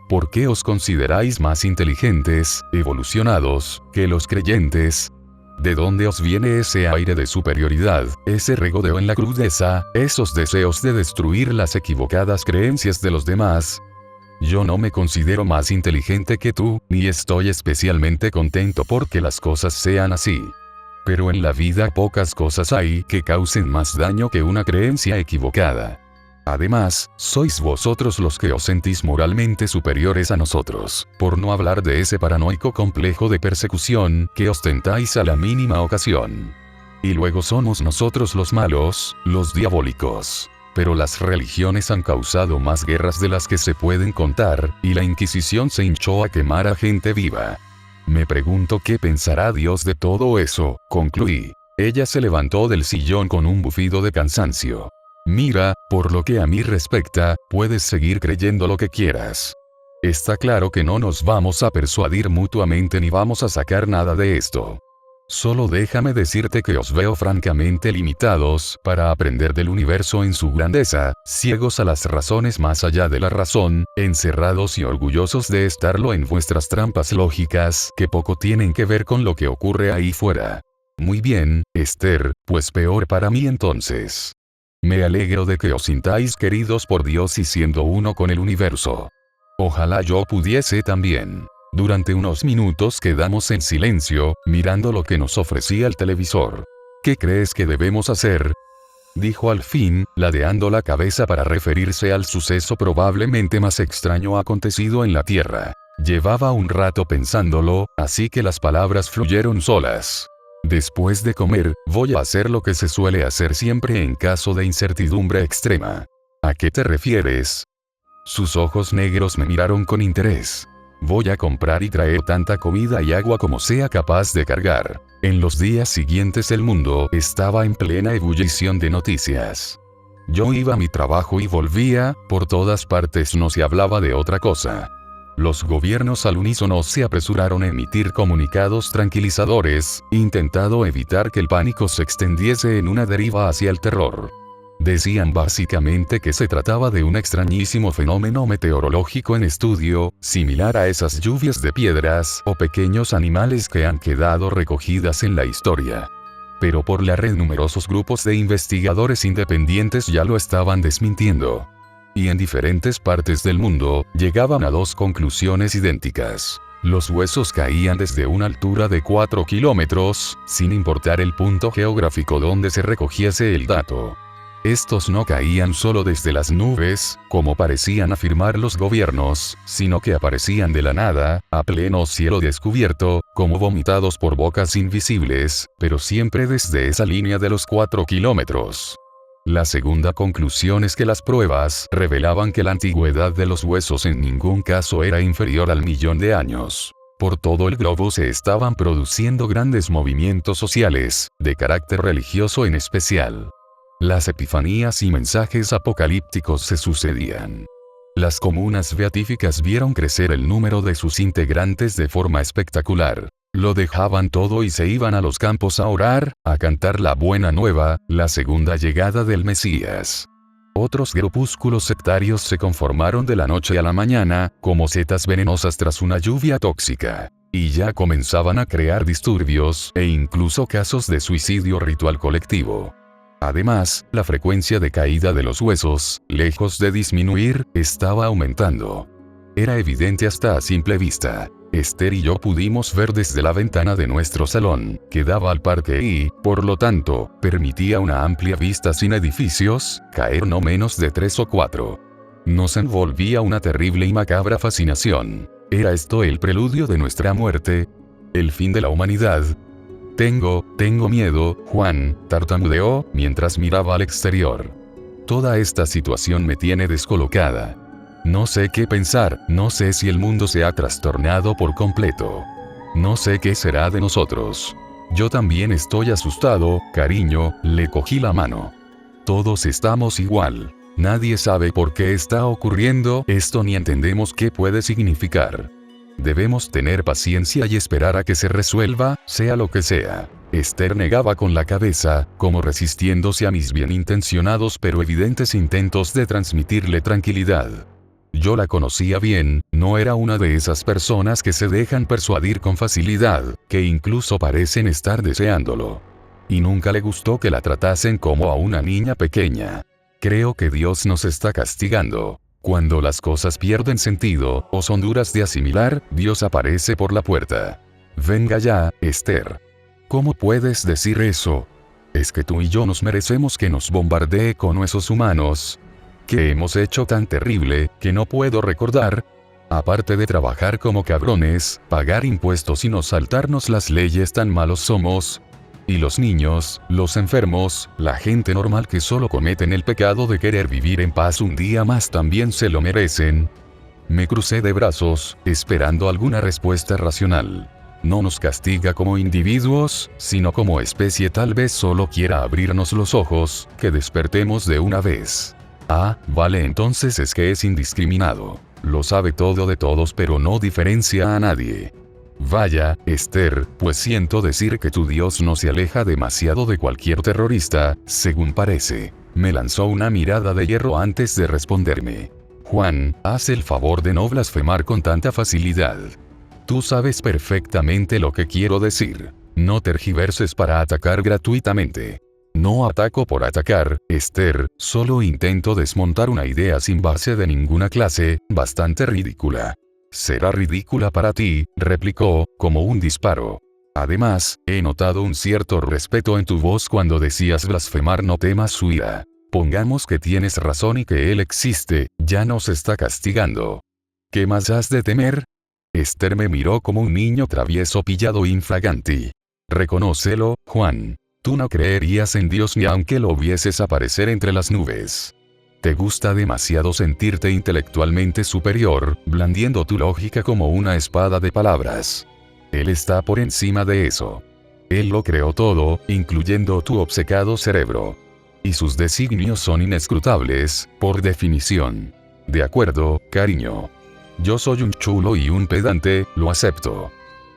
¿Por qué os consideráis más inteligentes, evolucionados, que los creyentes? ¿De dónde os viene ese aire de superioridad, ese regodeo en la crudeza, esos deseos de destruir las equivocadas creencias de los demás? Yo no me considero más inteligente que tú, ni estoy especialmente contento porque las cosas sean así. Pero en la vida pocas cosas hay que causen más daño que una creencia equivocada. Además, sois vosotros los que os sentís moralmente superiores a nosotros, por no hablar de ese paranoico complejo de persecución que ostentáis a la mínima ocasión. Y luego somos nosotros los malos, los diabólicos. Pero las religiones han causado más guerras de las que se pueden contar, y la Inquisición se hinchó a quemar a gente viva. Me pregunto qué pensará Dios de todo eso, concluí. Ella se levantó del sillón con un bufido de cansancio. Mira, por lo que a mí respecta, puedes seguir creyendo lo que quieras. Está claro que no nos vamos a persuadir mutuamente ni vamos a sacar nada de esto. Solo déjame decirte que os veo francamente limitados para aprender del universo en su grandeza, ciegos a las razones más allá de la razón, encerrados y orgullosos de estarlo en vuestras trampas lógicas que poco tienen que ver con lo que ocurre ahí fuera. Muy bien, Esther, pues peor para mí entonces. Me alegro de que os sintáis queridos por Dios y siendo uno con el universo. Ojalá yo pudiese también. Durante unos minutos quedamos en silencio, mirando lo que nos ofrecía el televisor. ¿Qué crees que debemos hacer?, dijo al fin, ladeando la cabeza para referirse al suceso probablemente más extraño acontecido en la Tierra. Llevaba un rato pensándolo, así que las palabras fluyeron solas. Después de comer, voy a hacer lo que se suele hacer siempre en caso de incertidumbre extrema. ¿A qué te refieres? Sus ojos negros me miraron con interés. Voy a comprar y traer tanta comida y agua como sea capaz de cargar. En los días siguientes el mundo estaba en plena ebullición de noticias. Yo iba a mi trabajo y volvía, por todas partes no se hablaba de otra cosa. Los gobiernos al unísono se apresuraron a emitir comunicados tranquilizadores, intentando evitar que el pánico se extendiese en una deriva hacia el terror. Decían básicamente que se trataba de un extrañísimo fenómeno meteorológico en estudio, similar a esas lluvias de piedras o pequeños animales que han quedado recogidas en la historia. Pero por la red numerosos grupos de investigadores independientes ya lo estaban desmintiendo. Y en diferentes partes del mundo, llegaban a dos conclusiones idénticas. Los huesos caían desde una altura de 4 kilómetros, sin importar el punto geográfico donde se recogiese el dato. Estos no caían solo desde las nubes, como parecían afirmar los gobiernos, sino que aparecían de la nada, a pleno cielo descubierto, como vomitados por bocas invisibles, pero siempre desde esa línea de los 4 kilómetros. La segunda conclusión es que las pruebas revelaban que la antigüedad de los huesos en ningún caso era inferior al 1.000.000 de años. Por todo el globo se estaban produciendo grandes movimientos sociales, de carácter religioso en especial. Las epifanías y mensajes apocalípticos se sucedían. Las comunas beatíficas vieron crecer el número de sus integrantes de forma espectacular. Lo dejaban todo y se iban a los campos a orar, a cantar la buena nueva, la segunda llegada del Mesías. Otros grupúsculos sectarios se conformaron de la noche a la mañana, como setas venenosas tras una lluvia tóxica. Y ya comenzaban a crear disturbios, e incluso casos de suicidio ritual colectivo. Además, la frecuencia de caída de los huesos, lejos de disminuir, estaba aumentando. Era evidente hasta a simple vista. Esther y yo pudimos ver desde la ventana de nuestro salón, que daba al parque y, por lo tanto, permitía una amplia vista sin edificios, caer no menos de 3 o 4. Nos envolvía una terrible y macabra fascinación. ¿Era esto el preludio de nuestra muerte? ¿El fin de la humanidad? Tengo miedo, Juan, tartamudeó, mientras miraba al exterior. Toda esta situación me tiene descolocada. No sé qué pensar, no sé si el mundo se ha trastornado por completo. No sé qué será de nosotros. Yo también estoy asustado, cariño, le cogí la mano. Todos estamos igual. Nadie sabe por qué está ocurriendo esto ni entendemos qué puede significar. Debemos tener paciencia y esperar a que se resuelva, sea lo que sea. Esther negaba con la cabeza, como resistiéndose a mis bien intencionados pero evidentes intentos de transmitirle tranquilidad. Yo la conocía bien, no era una de esas personas que se dejan persuadir con facilidad, que incluso parecen estar deseándolo. Y nunca le gustó que la tratasen como a una niña pequeña. Creo que Dios nos está castigando. Cuando las cosas pierden sentido, o son duras de asimilar, Dios aparece por la puerta. Venga ya, Esther. ¿Cómo puedes decir eso? ¿Es que tú y yo nos merecemos que nos bombardee con huesos humanos? ¿Qué hemos hecho tan terrible, que no puedo recordar? Aparte de trabajar como cabrones, pagar impuestos y no saltarnos las leyes, tan malos somos. Y los niños, los enfermos, la gente normal que solo cometen el pecado de querer vivir en paz un día más también se lo merecen. Me crucé de brazos, esperando alguna respuesta racional. No nos castiga como individuos, sino como especie. Tal vez solo quiera abrirnos los ojos, que despertemos de una vez. Ah, vale, entonces es que es indiscriminado. Lo sabe todo de todos pero no diferencia a nadie. Vaya, Esther, pues siento decir que tu Dios no se aleja demasiado de cualquier terrorista, según parece. Me lanzó una mirada de hierro antes de responderme. Juan, haz el favor de no blasfemar con tanta facilidad. Tú sabes perfectamente lo que quiero decir. No tergiverses para atacar gratuitamente. No ataco por atacar, Esther, solo intento desmontar una idea sin base de ninguna clase, bastante ridícula. Será ridícula para ti, replicó, como un disparo. Además, he notado un cierto respeto en tu voz cuando decías blasfemar, no temas su ira. Pongamos que tienes razón y que él existe, ya nos está castigando. ¿Qué más has de temer? Esther me miró como un niño travieso pillado infraganti. Reconócelo, Juan. Tú no creerías en Dios ni aunque lo vieses aparecer entre las nubes. Te gusta demasiado sentirte intelectualmente superior, blandiendo tu lógica como una espada de palabras. Él está por encima de eso. Él lo creó todo, incluyendo tu obcecado cerebro. Y sus designios son inescrutables, por definición. De acuerdo, cariño. Yo soy un chulo y un pedante, lo acepto.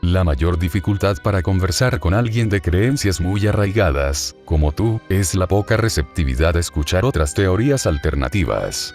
La mayor dificultad para conversar con alguien de creencias muy arraigadas, como tú, es la poca receptividad a escuchar otras teorías alternativas.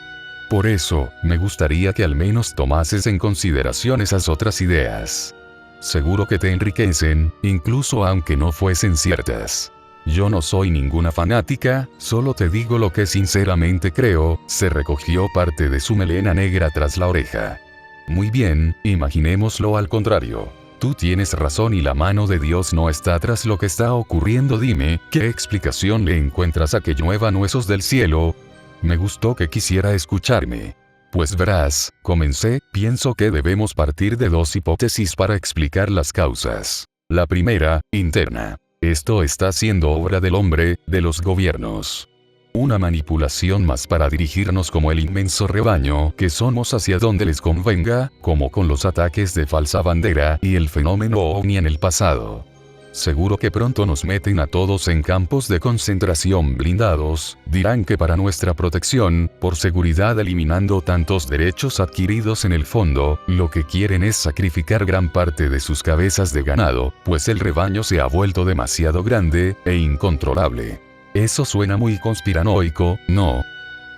Por eso, me gustaría que al menos tomases en consideración esas otras ideas. Seguro que te enriquecen, incluso aunque no fuesen ciertas. Yo no soy ninguna fanática, solo te digo lo que sinceramente creo. Se recogió parte de su melena negra tras la oreja. Muy bien, imaginémoslo al contrario. Tú tienes razón y la mano de Dios no está tras lo que está ocurriendo. Dime, ¿qué explicación le encuentras a que lluevan huesos del cielo? Me gustó que quisiera escucharme. Pues verás, comencé, pienso que debemos partir de dos hipótesis para explicar las causas. La primera, interna. Esto está siendo obra del hombre, de los gobiernos. Una manipulación más para dirigirnos como el inmenso rebaño que somos hacia donde les convenga, como con los ataques de falsa bandera y el fenómeno ovni en el pasado. Seguro que pronto nos meten a todos en campos de concentración blindados, dirán que para nuestra protección, por seguridad eliminando tantos derechos adquiridos. En el fondo, lo que quieren es sacrificar gran parte de sus cabezas de ganado, pues el rebaño se ha vuelto demasiado grande e incontrolable. Eso suena muy conspiranoico, ¿no?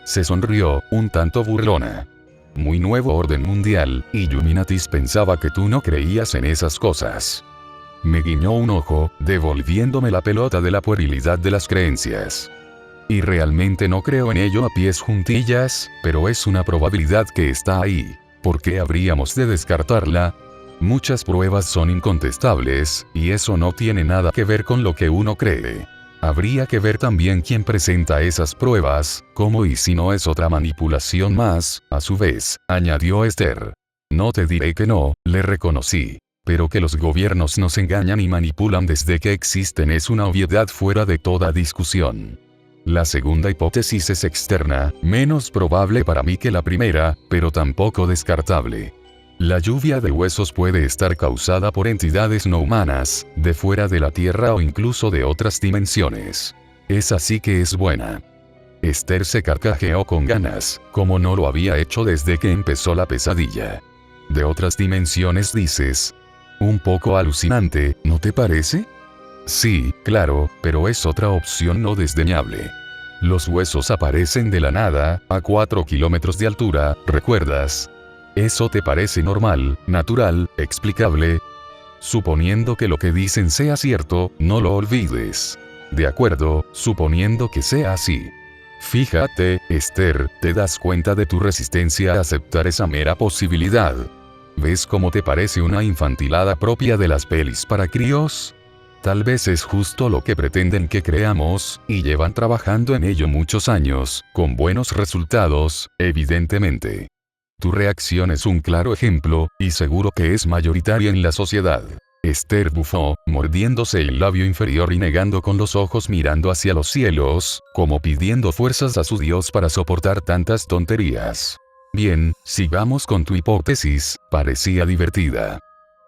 Se sonrió, un tanto burlona. Muy nuevo orden mundial, Illuminatis pensaba que tú no creías en esas cosas. Me guiñó un ojo, devolviéndome la pelota de la puerilidad de las creencias. Y realmente no creo en ello a pies juntillas, pero es una probabilidad que está ahí. ¿Por qué habríamos de descartarla? Muchas pruebas son incontestables, y eso no tiene nada que ver con lo que uno cree. Habría que ver también quién presenta esas pruebas, cómo y si no es otra manipulación más, a su vez, añadió Esther. No te diré que no, le reconocí. Pero que los gobiernos nos engañan y manipulan desde que existen es una obviedad fuera de toda discusión. La segunda hipótesis es externa, menos probable para mí que la primera, pero tampoco descartable. La lluvia de huesos puede estar causada por entidades no humanas, de fuera de la Tierra o incluso de otras dimensiones. Esa sí que es buena. Esther se carcajeó con ganas, como no lo había hecho desde que empezó la pesadilla. ¿De otras dimensiones dices? Un poco alucinante, ¿no te parece? Sí, claro, pero es otra opción no desdeñable. Los huesos aparecen de la nada, a 4 kilómetros de altura, ¿recuerdas? ¿Eso te parece normal, natural, explicable? Suponiendo que lo que dicen sea cierto, no lo olvides. De acuerdo, suponiendo que sea así. Fíjate, Esther, ¿te das cuenta de tu resistencia a aceptar esa mera posibilidad? ¿Ves cómo te parece una infantilada propia de las pelis para críos? Tal vez es justo lo que pretenden que creamos, y llevan trabajando en ello muchos años, con buenos resultados, evidentemente. Tu reacción es un claro ejemplo, y seguro que es mayoritaria en la sociedad. Esther bufó, mordiéndose el labio inferior y negando con los ojos mirando hacia los cielos, como pidiendo fuerzas a su Dios para soportar tantas tonterías. Bien, sigamos con tu hipótesis, parecía divertida.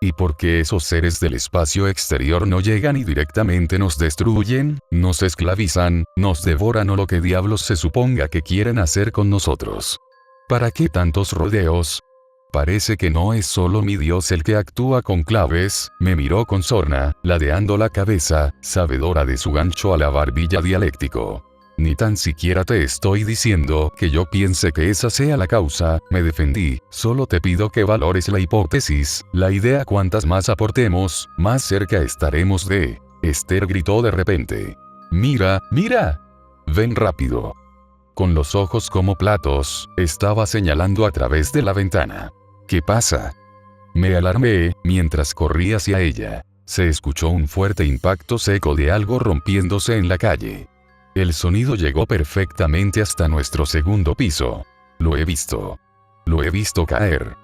¿Y por qué esos seres del espacio exterior no llegan y directamente nos destruyen, nos esclavizan, nos devoran o lo que diablos se suponga que quieren hacer con nosotros? ¿Para qué tantos rodeos? Parece que no es solo mi Dios el que actúa con claves, me miró con sorna, ladeando la cabeza, sabedora de su gancho a la barbilla dialéctico. Ni tan siquiera te estoy diciendo que yo piense que esa sea la causa, me defendí, solo te pido que valores la hipótesis, la idea. Cuantas más aportemos, más cerca estaremos de... Esther gritó de repente. Mira, mira. Ven rápido. Con los ojos como platos, estaba señalando a través de la ventana. ¿Qué pasa? Me alarmé, mientras corrí hacia ella. Se escuchó un fuerte impacto seco de algo rompiéndose en la calle. El sonido llegó perfectamente hasta nuestro segundo piso. Lo he visto. Lo he visto caer.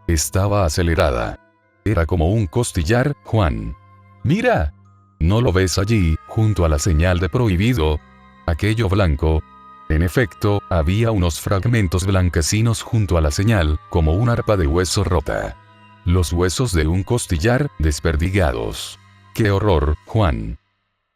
Estaba acelerada. Era como un costillar, Juan. ¡Mira! ¿No lo ves allí, junto a la señal de prohibido? Aquello blanco. En efecto, había unos fragmentos blanquecinos junto a la señal, como un arpa de hueso rota. Los huesos de un costillar, desperdigados. ¡Qué horror, Juan!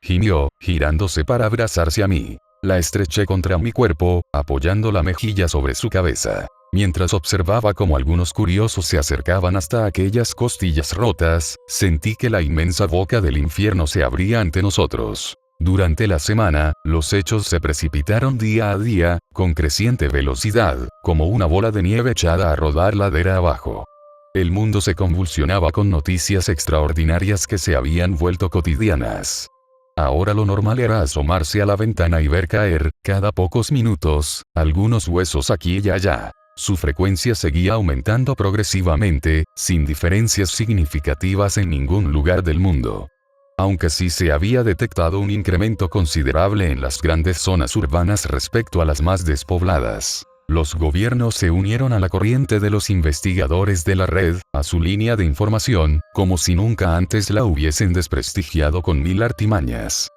Gimió, girándose para abrazarse a mí. La estreché contra mi cuerpo, apoyando la mejilla sobre su cabeza. Mientras observaba cómo algunos curiosos se acercaban hasta aquellas costillas rotas, sentí que la inmensa boca del infierno se abría ante nosotros. Durante la semana, los hechos se precipitaron día a día, con creciente velocidad, como una bola de nieve echada a rodar ladera abajo. El mundo se convulsionaba con noticias extraordinarias que se habían vuelto cotidianas. Ahora lo normal era asomarse a la ventana y ver caer, cada pocos minutos, algunos huesos aquí y allá. Su frecuencia seguía aumentando progresivamente, sin diferencias significativas en ningún lugar del mundo. Aunque sí se había detectado un incremento considerable en las grandes zonas urbanas respecto a las más despobladas. Los gobiernos se unieron a la corriente de los investigadores de la red, a su línea de información, como si nunca antes la hubiesen desprestigiado con mil artimañas.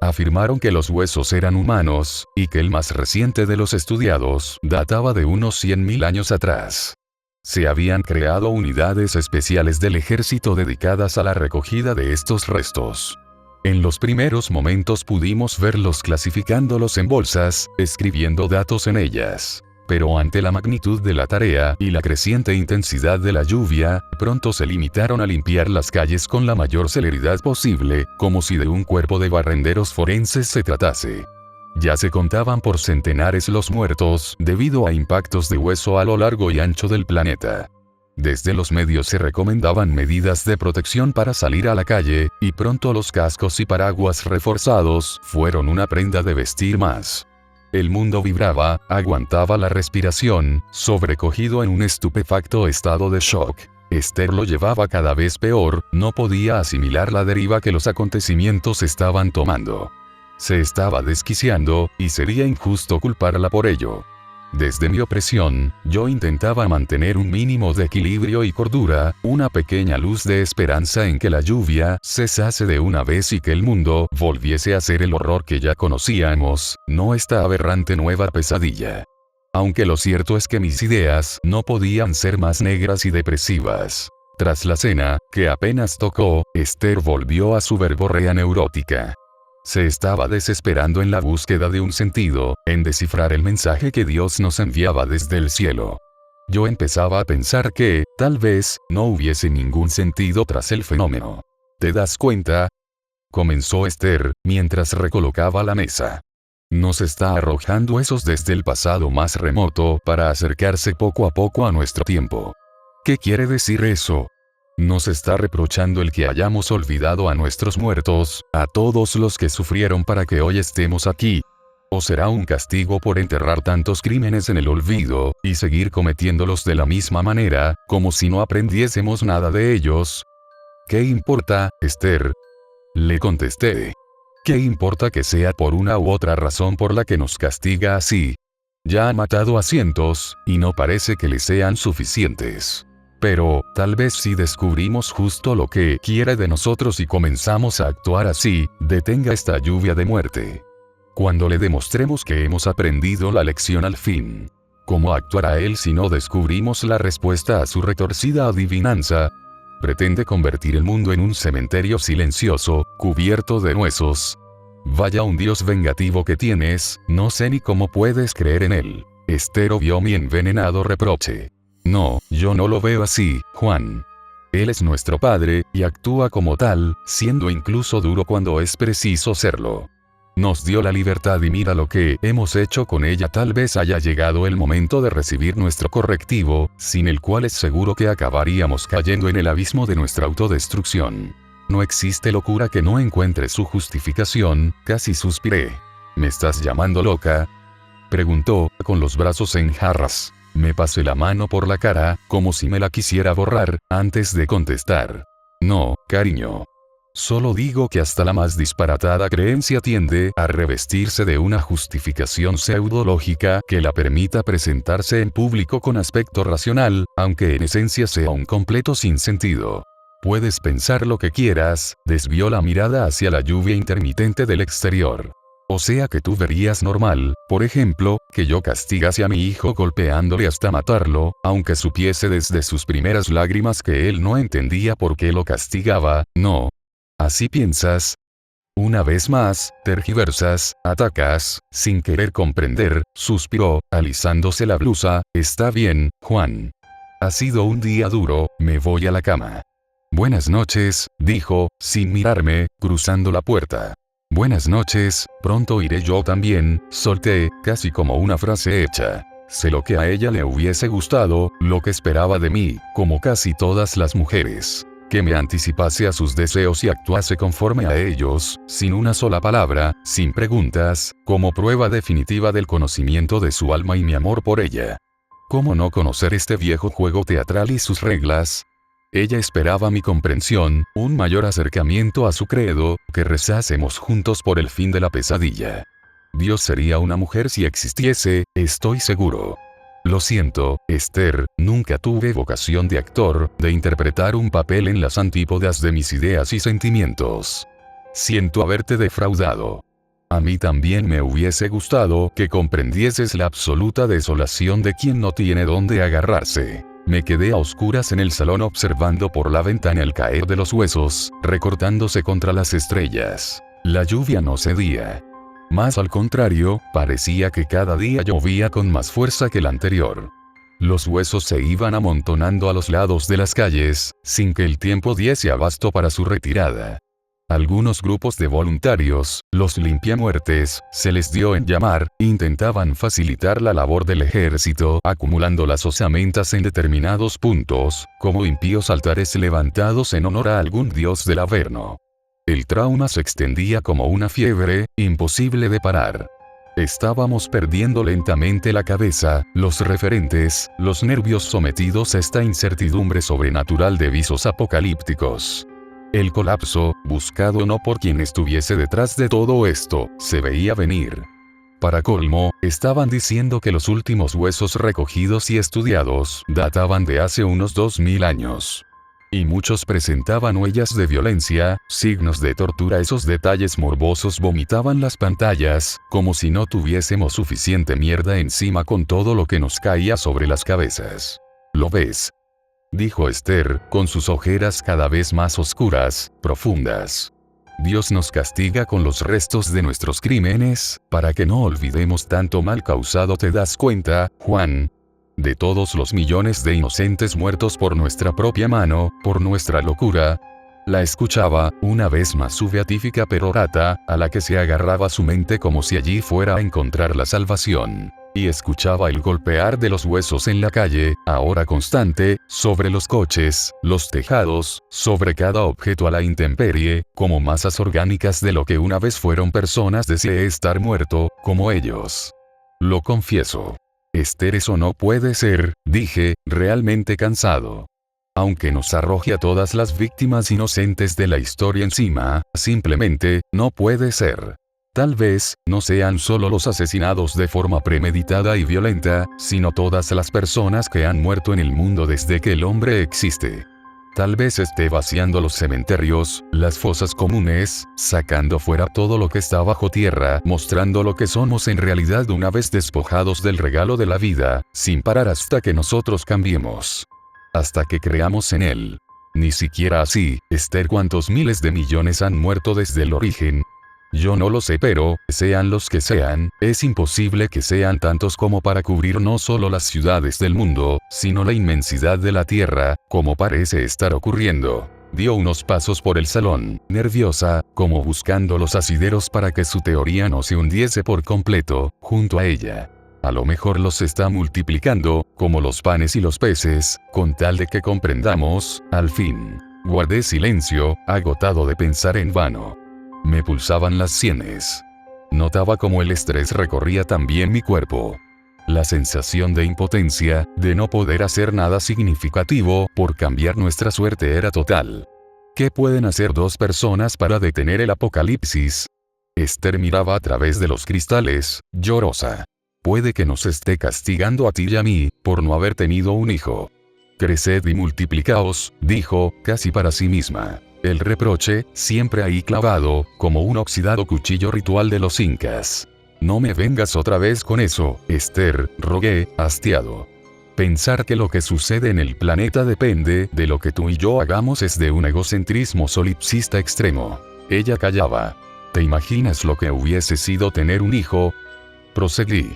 Afirmaron que los huesos eran humanos, y que el más reciente de los estudiados databa de unos 100.000 años atrás. Se habían creado unidades especiales del ejército dedicadas a la recogida de estos restos. En los primeros momentos pudimos verlos clasificándolos en bolsas, escribiendo datos en ellas. Pero ante la magnitud de la tarea y la creciente intensidad de la lluvia, pronto se limitaron a limpiar las calles con la mayor celeridad posible, como si de un cuerpo de barrenderos forenses se tratase. Ya se contaban por centenares los muertos, debido a impactos de hueso a lo largo y ancho del planeta. Desde los medios se recomendaban medidas de protección para salir a la calle, y pronto los cascos y paraguas reforzados fueron una prenda de vestir más. El mundo vibraba, aguantaba la respiración, sobrecogido en un estupefacto estado de shock. Esther lo llevaba cada vez peor, no podía asimilar la deriva que los acontecimientos estaban tomando. Se estaba desquiciando, y sería injusto culparla por ello. Desde mi opresión, yo intentaba mantener un mínimo de equilibrio y cordura, una pequeña luz de esperanza en que la lluvia cesase de una vez y que el mundo volviese a ser el horror que ya conocíamos, no esta aberrante nueva pesadilla. Aunque lo cierto es que mis ideas no podían ser más negras y depresivas. Tras la cena, que apenas tocó, Esther volvió a su verborrea neurótica. Se estaba desesperando en la búsqueda de un sentido, en descifrar el mensaje que Dios nos enviaba desde el cielo. Yo empezaba a pensar que, tal vez, no hubiese ningún sentido tras el fenómeno. ¿Te das cuenta? Comenzó Esther, mientras recolocaba la mesa. Nos está arrojando esos desde el pasado más remoto para acercarse poco a poco a nuestro tiempo. ¿Qué quiere decir eso? Nos está reprochando el que hayamos olvidado a nuestros muertos, a todos los que sufrieron para que hoy estemos aquí. ¿O será un castigo por enterrar tantos crímenes en el olvido, y seguir cometiéndolos de la misma manera, como si no aprendiésemos nada de ellos? ¿Qué importa, Esther? Le contesté. ¿Qué importa que sea por una u otra razón por la que nos castiga así? Ya ha matado a cientos, y no parece que le sean suficientes. Pero, tal vez si descubrimos justo lo que quiere de nosotros y comenzamos a actuar así, detenga esta lluvia de muerte. Cuando le demostremos que hemos aprendido la lección al fin. ¿Cómo actuará él si no descubrimos la respuesta a su retorcida adivinanza? Pretende convertir el mundo en un cementerio silencioso, cubierto de huesos. Vaya un Dios vengativo que tienes, no sé ni cómo puedes creer en él. Esther vio mi envenenado reproche. No, yo no lo veo así, Juan. Él es nuestro Padre, y actúa como tal, siendo incluso duro cuando es preciso serlo. Nos dio la libertad y mira lo que hemos hecho con ella. Tal vez haya llegado el momento de recibir nuestro correctivo, sin el cual es seguro que acabaríamos cayendo en el abismo de nuestra autodestrucción. No existe locura que no encuentre su justificación, casi suspiré. ¿Me estás llamando loca?, preguntó, con los brazos en jarras. Me pasé la mano por la cara, como si me la quisiera borrar, antes de contestar. No, cariño. Solo digo que hasta la más disparatada creencia tiende a revestirse de una justificación pseudológica que la permita presentarse en público con aspecto racional, aunque en esencia sea un completo sinsentido. Puedes pensar lo que quieras, desvió la mirada hacia la lluvia intermitente del exterior. O sea que tú verías normal, por ejemplo, que yo castigase a mi hijo golpeándole hasta matarlo, aunque supiese desde sus primeras lágrimas que él no entendía por qué lo castigaba, ¿no? ¿Así piensas? Una vez más, tergiversas, atacas, sin querer comprender, suspiró, alisándose la blusa. Está bien, Juan. Ha sido un día duro, me voy a la cama. Buenas noches, dijo, sin mirarme, cruzando la puerta. Buenas noches, pronto iré yo también, solté, casi como una frase hecha. Sé lo que a ella le hubiese gustado, lo que esperaba de mí, como casi todas las mujeres. Que me anticipase a sus deseos y actuase conforme a ellos, sin una sola palabra, sin preguntas, como prueba definitiva del conocimiento de su alma y mi amor por ella. ¿Cómo no conocer este viejo juego teatral y sus reglas? Ella esperaba mi comprensión, un mayor acercamiento a su credo, que rezásemos juntos por el fin de la pesadilla. Dios sería una mujer si existiese, estoy seguro. Lo siento, Esther, nunca tuve vocación de actor, de interpretar un papel en las antípodas de mis ideas y sentimientos. Siento haberte defraudado. A mí también me hubiese gustado que comprendieses la absoluta desolación de quien no tiene dónde agarrarse. Me quedé a oscuras en el salón observando por la ventana el caer de los huesos, recortándose contra las estrellas. La lluvia no cedía. Más al contrario, parecía que cada día llovía con más fuerza que el anterior. Los huesos se iban amontonando a los lados de las calles, sin que el tiempo diese abasto para su retirada. Algunos grupos de voluntarios, los limpiamuertes, se les dio en llamar, intentaban facilitar la labor del ejército, acumulando las osamentas en determinados puntos, como impíos altares levantados en honor a algún dios del Averno. El trauma se extendía como una fiebre, imposible de parar. Estábamos perdiendo lentamente la cabeza, los referentes, los nervios sometidos a esta incertidumbre sobrenatural de visos apocalípticos. El colapso, buscado no por quien estuviese detrás de todo esto, se veía venir. Para colmo, estaban diciendo que los últimos huesos recogidos y estudiados databan de hace unos 2000 años. Y muchos presentaban huellas de violencia, signos de tortura. Esos detalles morbosos vomitaban las pantallas, como si no tuviésemos suficiente mierda encima con todo lo que nos caía sobre las cabezas. ¿Lo ves?, dijo Esther, con sus ojeras cada vez más oscuras, profundas. Dios nos castiga con los restos de nuestros crímenes, para que no olvidemos tanto mal causado. ¿Te das cuenta, Juan? De todos los millones de inocentes muertos por nuestra propia mano, por nuestra locura. La escuchaba, una vez más su beatífica perorata, a la que se agarraba su mente como si allí fuera a encontrar la salvación. Y escuchaba el golpear de los huesos en la calle, ahora constante, sobre los coches, los tejados, sobre cada objeto a la intemperie, como masas orgánicas de lo que una vez fueron personas. Deseé estar muerto, como ellos. Lo confieso. Esther, eso no puede ser, dije, realmente cansado. Aunque nos arroje a todas las víctimas inocentes de la historia encima, simplemente, no puede ser. Tal vez, no sean solo los asesinados de forma premeditada y violenta, sino todas las personas que han muerto en el mundo desde que el hombre existe. Tal vez esté vaciando los cementerios, las fosas comunes, sacando fuera todo lo que está bajo tierra, mostrando lo que somos en realidad una vez despojados del regalo de la vida, sin parar hasta que nosotros cambiemos. Hasta que creamos en él. Ni siquiera así, Esther. ¿Cuántos miles de millones han muerto desde el origen? Yo no lo sé, pero, sean los que sean, es imposible que sean tantos como para cubrir no solo las ciudades del mundo, sino la inmensidad de la Tierra, como parece estar ocurriendo. Dio unos pasos por el salón, nerviosa, como buscando los asideros para que su teoría no se hundiese por completo, junto a ella. A lo mejor los está multiplicando, como los panes y los peces, con tal de que comprendamos, al fin. Guardé silencio, agotado de pensar en vano. Me pulsaban las sienes. Notaba cómo el estrés recorría también mi cuerpo. La sensación de impotencia, de no poder hacer nada significativo por cambiar nuestra suerte era total. ¿Qué pueden hacer dos personas para detener el apocalipsis? Esther miraba a través de los cristales, llorosa. Puede que nos esté castigando a ti y a mí, por no haber tenido un hijo. Creced y multiplicaos, dijo, casi para sí misma. El reproche, siempre ahí clavado, como un oxidado cuchillo ritual de los incas. No me vengas otra vez con eso, Esther, rogué, hastiado. Pensar que lo que sucede en el planeta depende de lo que tú y yo hagamos es de un egocentrismo solipsista extremo. Ella callaba. ¿Te imaginas lo que hubiese sido tener un hijo? Proseguí.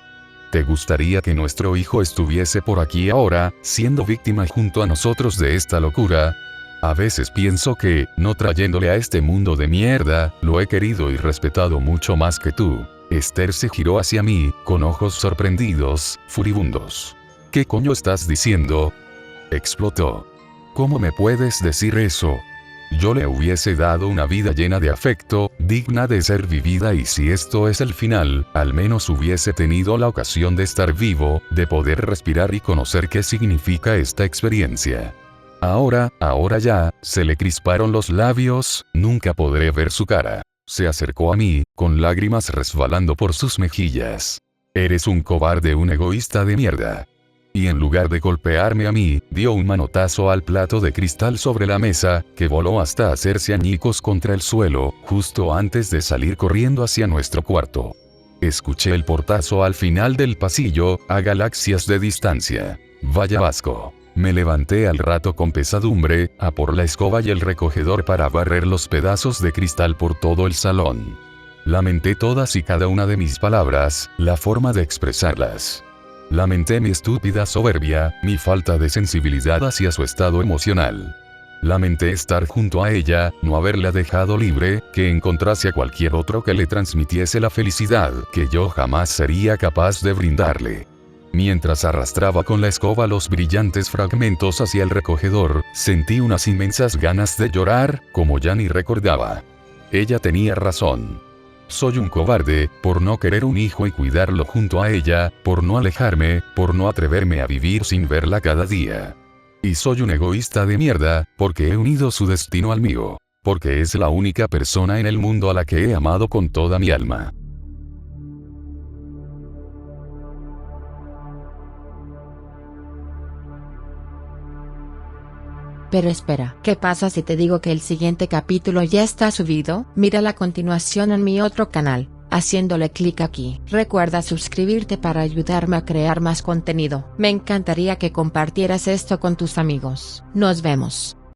¿Te gustaría que nuestro hijo estuviese por aquí ahora, siendo víctima junto a nosotros de esta locura? A veces pienso que, no trayéndole a este mundo de mierda, lo he querido y respetado mucho más que tú. Esther se giró hacia mí, con ojos sorprendidos, furibundos. ¿Qué coño estás diciendo? Explotó. ¿Cómo me puedes decir eso? Yo le hubiese dado una vida llena de afecto, digna de ser vivida, y si esto es el final, al menos hubiese tenido la ocasión de estar vivo, de poder respirar y conocer qué significa esta experiencia. Ahora ya, se le crisparon los labios, nunca podré ver su cara. Se acercó a mí, con lágrimas resbalando por sus mejillas. Eres un cobarde, un egoísta de mierda. Y en lugar de golpearme a mí, dio un manotazo al plato de cristal sobre la mesa, que voló hasta hacerse añicos contra el suelo, justo antes de salir corriendo hacia nuestro cuarto. Escuché el portazo al final del pasillo, a galaxias de distancia. Vaya asco. Me levanté al rato con pesadumbre, a por la escoba y el recogedor para barrer los pedazos de cristal por todo el salón. Lamenté todas y cada una de mis palabras, la forma de expresarlas. Lamenté mi estúpida soberbia, mi falta de sensibilidad hacia su estado emocional. Lamenté estar junto a ella, no haberla dejado libre, que encontrase a cualquier otro que le transmitiese la felicidad que yo jamás sería capaz de brindarle. Mientras arrastraba con la escoba los brillantes fragmentos hacia el recogedor, sentí unas inmensas ganas de llorar, como ya ni recordaba. Ella tenía razón. Soy un cobarde, por no querer un hijo y cuidarlo junto a ella, por no alejarme, por no atreverme a vivir sin verla cada día. Y soy un egoísta de mierda, porque he unido su destino al mío. Porque es la única persona en el mundo a la que he amado con toda mi alma. Pero espera, ¿qué pasa si te digo que el siguiente capítulo ya está subido? Mira la continuación en mi otro canal, haciéndole clic aquí. Recuerda suscribirte para ayudarme a crear más contenido. Me encantaría que compartieras esto con tus amigos. Nos vemos.